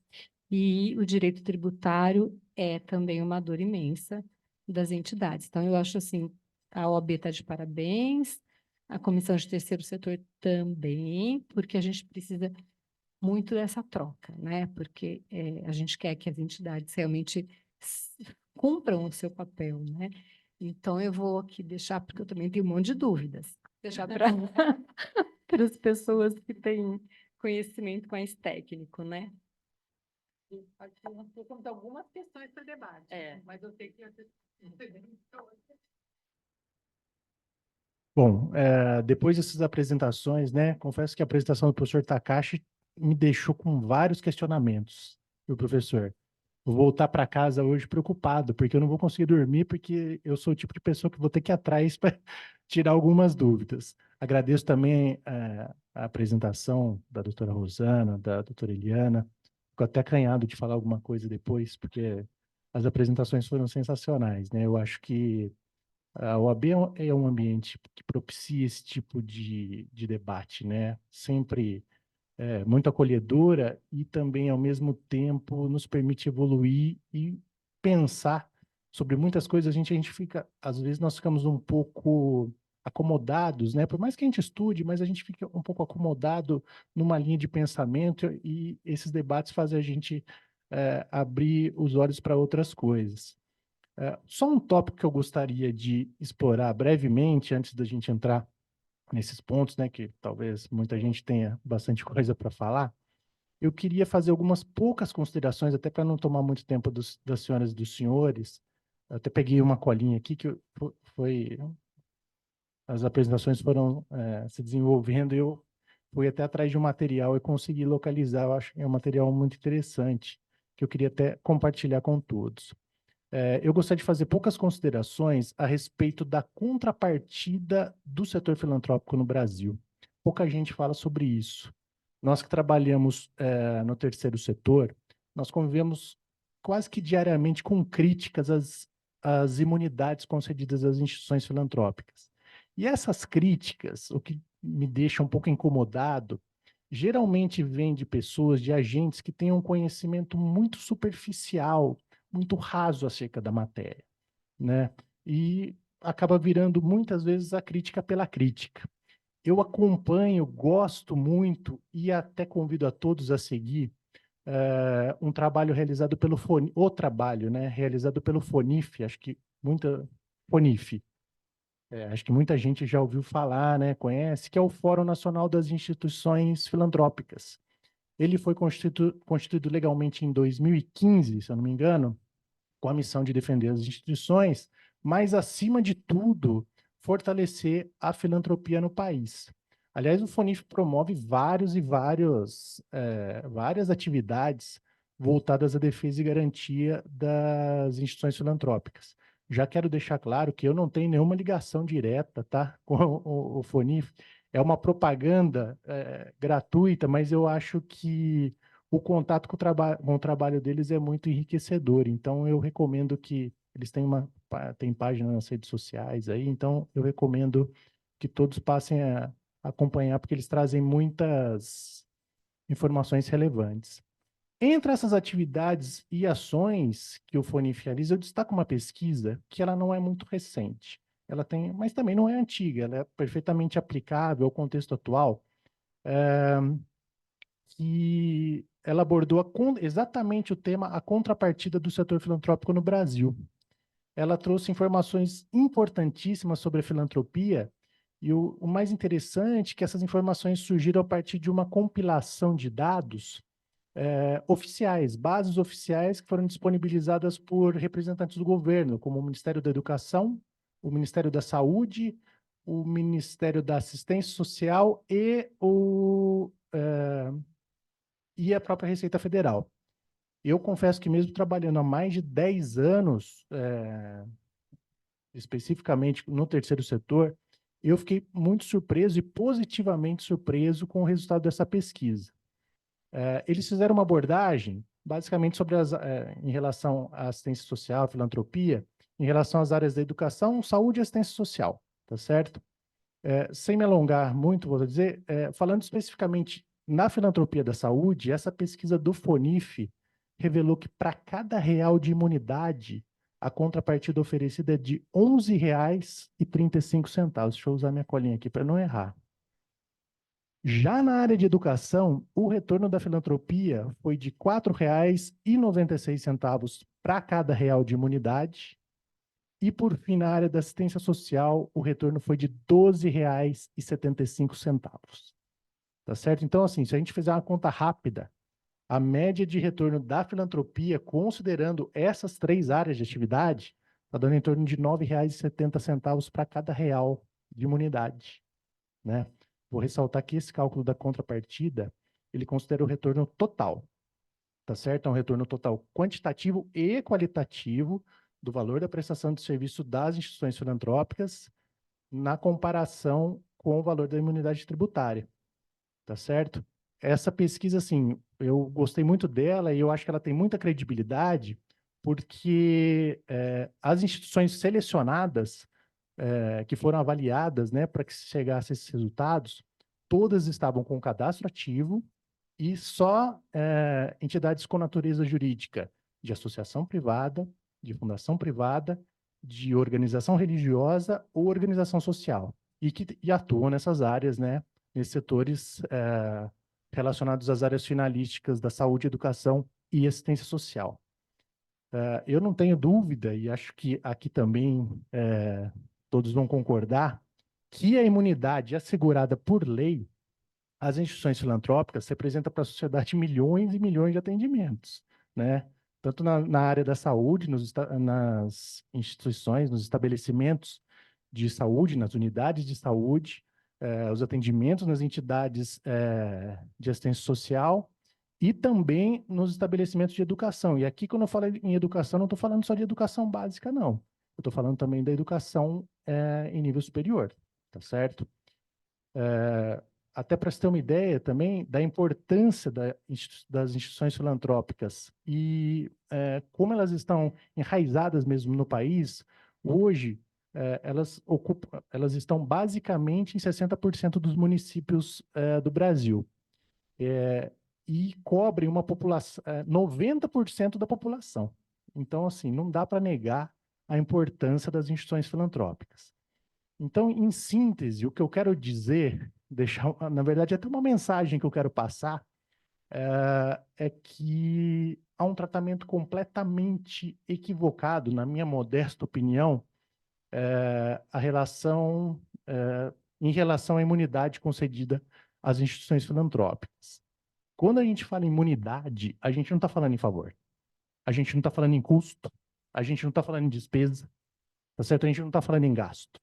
Speaker 7: E o direito tributário é também uma dor imensa das entidades. Então, eu acho assim, a OAB está de parabéns, a Comissão de Terceiro Setor também, porque a gente precisa muito dessa troca, né? Porque a gente quer que as entidades realmente cumpram o seu papel, né? Então, eu vou aqui deixar, porque eu também tenho um monte de dúvidas, deixar para as pessoas que têm conhecimento mais técnico, né?
Speaker 5: Nós temos algumas questões para debate, mas eu sei que...
Speaker 8: Bom, depois dessas apresentações, né, confesso que a apresentação do professor Takashi me deixou com vários questionamentos, viu, professor? Vou voltar para casa hoje preocupado, porque eu não vou conseguir dormir, porque eu sou o tipo de pessoa que vou ter que ir atrás para tirar algumas dúvidas. Agradeço também a apresentação da doutora Rosana, da doutora Eliana. Fico até acanhado de falar alguma coisa depois, porque as apresentações foram sensacionais, né? Eu acho que a OAB é um ambiente que propicia esse tipo de debate, né? Sempre muito acolhedora e também, ao mesmo tempo, nos permite evoluir e pensar sobre muitas coisas. A gente fica, às vezes, nós ficamos um pouco acomodados, né? Por mais que a gente estude, mas a gente fica um pouco acomodado numa linha de pensamento e esses debates fazem a gente abrir os olhos para outras coisas. Só um tópico que eu gostaria de explorar brevemente, antes da gente entrar nesses pontos, né, que talvez muita gente tenha bastante coisa para falar, eu queria fazer algumas poucas considerações, até para não tomar muito tempo das senhoras e dos senhores. Eu até peguei uma colinha aqui, que as apresentações foram se desenvolvendo, e eu fui até atrás de um material e consegui localizar. Eu acho que é um material muito interessante, que eu queria até compartilhar com todos. Eu gostaria de fazer poucas considerações a respeito da contrapartida do setor filantrópico no Brasil. Pouca gente fala sobre isso. Nós que trabalhamos no terceiro setor, nós convivemos quase que diariamente com críticas às imunidades concedidas às instituições filantrópicas. E essas críticas, o que me deixa um pouco incomodado, geralmente vem de pessoas, de agentes que têm um conhecimento muito superficial, muito raso acerca da matéria, né? E acaba virando muitas vezes a crítica pela crítica. Eu acompanho, gosto muito e até convido a todos a seguir um trabalho realizado pelo né, realizado pelo FONIF, FONIF, acho que muita gente já ouviu falar, né, conhece, que é o Fórum Nacional das Instituições Filantrópicas. Ele foi constituído legalmente em 2015, se eu não me engano, com a missão de defender as instituições, mas, acima de tudo, fortalecer a filantropia no país. Aliás, o FONIF promove várias atividades voltadas à defesa e garantia das instituições filantrópicas. Já quero deixar claro que eu não tenho nenhuma ligação direta, tá, com o FONIF. É uma propaganda gratuita, mas eu acho que o contato com o trabalho deles é muito enriquecedor. Então, eu recomendo que eles têm página nas redes sociais aí, então eu recomendo que todos passem a acompanhar, porque eles trazem muitas informações relevantes. Entre essas atividades e ações que o FONIF realiza, eu destaco uma pesquisa que ela não é muito recente. Ela tem, mas também não é antiga, ela é perfeitamente aplicável ao contexto atual, que ela abordou exatamente o tema, a contrapartida do setor filantrópico no Brasil. Ela trouxe informações importantíssimas sobre a filantropia, e o mais interessante é que essas informações surgiram a partir de uma compilação de dados oficiais, bases oficiais que foram disponibilizadas por representantes do governo, como o Ministério da Educação, o Ministério da Saúde, o Ministério da Assistência Social e a própria Receita Federal. Eu confesso que, mesmo trabalhando há mais de 10 anos, especificamente no terceiro setor, eu fiquei muito surpreso e positivamente surpreso com o resultado dessa pesquisa. Eles fizeram uma abordagem, basicamente, em relação à assistência social, filantropia, em relação às áreas da educação, saúde e assistência social, tá certo? Sem me alongar muito, vou dizer, falando especificamente na filantropia da saúde, essa pesquisa do FONIF revelou que, para cada real de imunidade, a contrapartida oferecida é de R$ 11,35. Deixa eu usar minha colinha aqui para não errar. Já na área de educação, o retorno da filantropia foi de R$ 4,96 para cada real de imunidade. E, por fim, na área da assistência social, o retorno foi de R$ 12,75. Tá certo? Então, assim, se a gente fizer uma conta rápida, a média de retorno da filantropia, considerando essas 3 áreas de atividade, está dando em torno de R$ 9,70 para cada real de imunidade, né? Vou ressaltar que esse cálculo da contrapartida, ele considera o retorno total, tá certo? É um retorno total quantitativo e qualitativo do valor da prestação de serviço das instituições filantrópicas na comparação com o valor da imunidade tributária, tá certo? Essa pesquisa, assim, eu gostei muito dela e eu acho que ela tem muita credibilidade, porque as instituições selecionadas, que foram avaliadas, né, para que se chegasse a esses resultados, todas estavam com cadastro ativo e só entidades com natureza jurídica de associação privada, de fundação privada, de organização religiosa ou organização social, e atuam nessas áreas, né, nesses setores relacionados às áreas finalísticas da saúde, educação e assistência social. Eu não tenho dúvida, e acho que aqui também todos vão concordar, que a imunidade assegurada por lei, as instituições filantrópicas representam para a sociedade milhões e milhões de atendimentos, né? Tanto na área da saúde, nas instituições, nos estabelecimentos de saúde, nas unidades de saúde, os atendimentos nas entidades de assistência social e também nos estabelecimentos de educação. E aqui, quando eu falo em educação, não estou falando só de educação básica, não. Eu estou falando também da educação em nível superior, tá certo? Até para você ter uma ideia também da importância das instituições filantrópicas e como elas estão enraizadas mesmo no país, hoje elas estão basicamente em 60% dos municípios do Brasil. E cobrem uma população, 90% da população. Então, assim, não dá para negar a importância das instituições filantrópicas. Então, em síntese, o que eu quero dizer, na verdade, até uma mensagem que eu quero passar, é que há um tratamento completamente equivocado, na minha modesta opinião, em relação à imunidade concedida às instituições filantrópicas. Quando a gente fala em imunidade, a gente não está falando em favor. A gente não está falando em custo. A gente não está falando em despesa. Tá certo? A gente não está falando em gasto.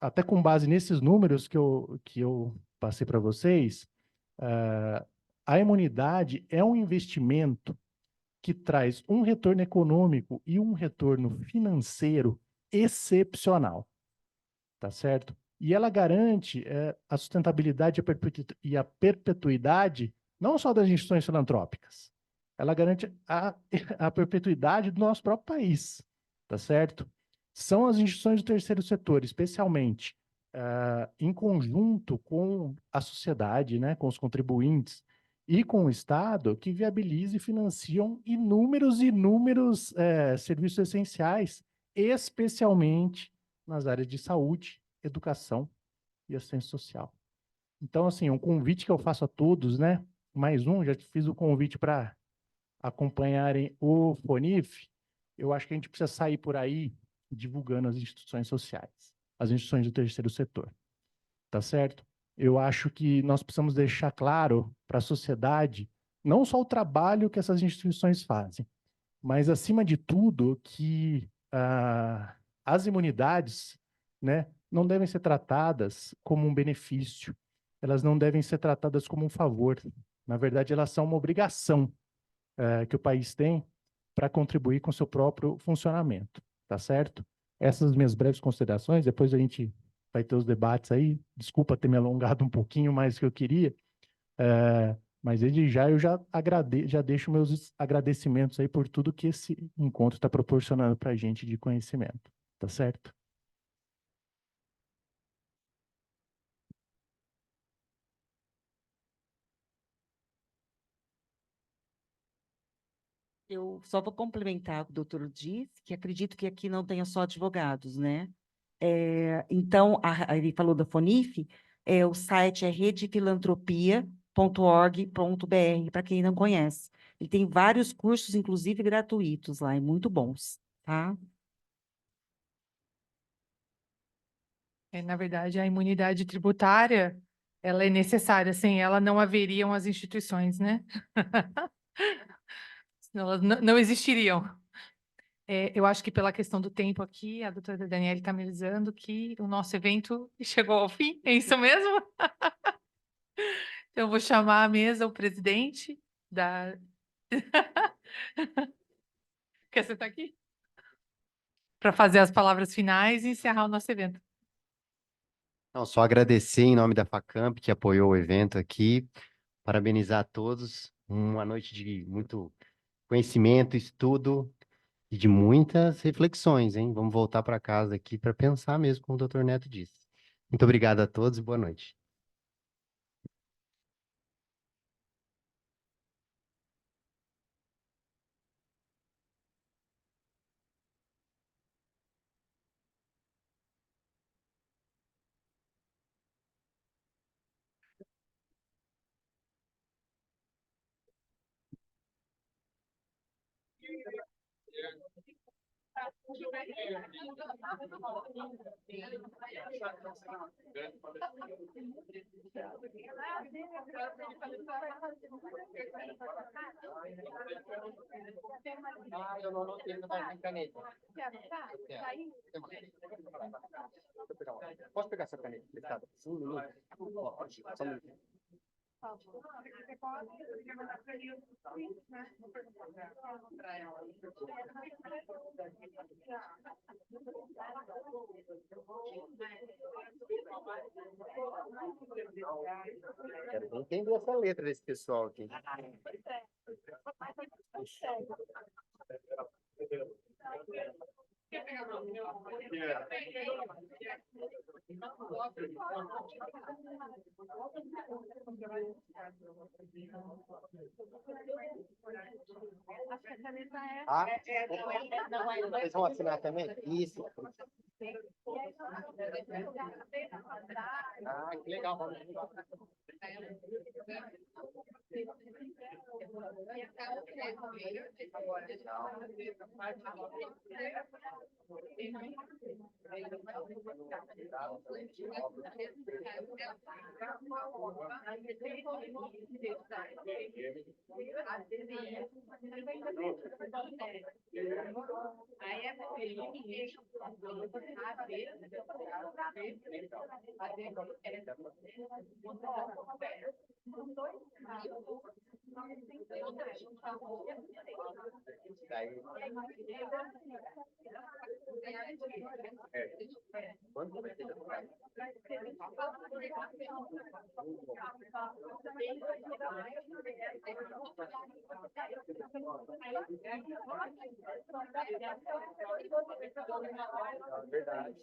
Speaker 8: Até com base nesses números que eu passei para vocês, a imunidade é um investimento que traz um retorno econômico e um retorno financeiro excepcional. Tá certo? E ela garante a sustentabilidade e a perpetuidade não só das instituições filantrópicas, ela garante a perpetuidade do nosso próprio país, tá certo? São as instituições do terceiro setor, especialmente em conjunto com a sociedade, né, com os contribuintes e com o Estado, que viabilizam e financiam inúmeros serviços essenciais, especialmente nas áreas de saúde, educação e assistência social. Então, assim, um convite que eu faço a todos, né? Mais um, já fiz o convite para acompanharem o FONIF. Eu acho que a gente precisa sair por aí divulgando as instituições sociais, as instituições do terceiro setor. Tá certo? Eu acho que nós precisamos deixar claro para a sociedade não só o trabalho que essas instituições fazem, mas, acima de tudo, que as imunidades, né, não devem ser tratadas como um benefício, elas não devem ser tratadas como um favor. Na verdade, elas são uma obrigação que o país tem para contribuir com o seu próprio funcionamento, tá certo? Essas minhas breves considerações, depois a gente vai ter os debates aí, desculpa ter me alongado um pouquinho mais do que eu queria, mas desde já eu já deixo meus agradecimentos aí por tudo que esse encontro está proporcionando para a gente de conhecimento, tá certo?
Speaker 6: Eu só vou complementar o que o doutor disse, que acredito que aqui não tenha só advogados, né? Então, ele falou da FONIF, o site é redefilantropia.org.br, para quem não conhece. Ele tem vários cursos, inclusive gratuitos lá, e muito bons, tá?
Speaker 5: Na verdade, a imunidade tributária, ela é necessária, sem ela não haveriam as instituições, né? Senão elas não existiriam. Eu acho que pela questão do tempo aqui, a doutora Daniela está me avisando que o nosso evento chegou ao fim, é isso mesmo? Então, eu vou chamar à mesa o presidente da... Quer sentar aqui? Para fazer as palavras finais e encerrar o nosso evento.
Speaker 3: Não, só agradecer em nome da Facamp, que apoiou o evento aqui, parabenizar a todos, uma noite de muito conhecimento, estudo e de muitas reflexões, hein? Vamos voltar para casa aqui para pensar mesmo, como o doutor Neto disse. Muito obrigado a todos e boa noite. Ah, eu não anotei no caneta. Posso pegar essa caneta? Sim, um minuto. Só um minuto. Quero entender essa letra desse pessoal aqui. Ah, vocês vão assinar também? Isso. Ah, que legal. Vamos lá. Quanto vai ter? Verdade.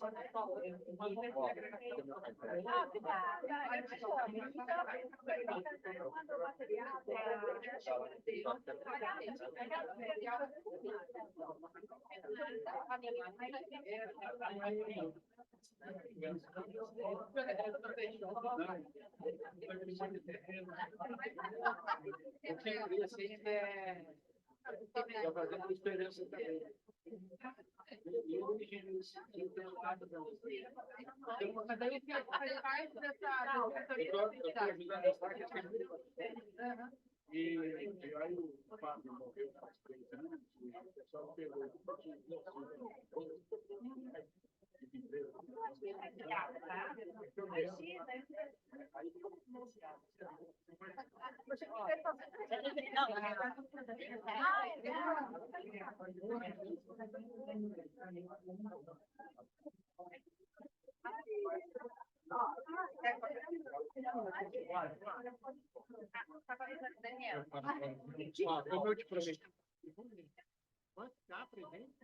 Speaker 3: Como eu te prometi. Quanto está presente?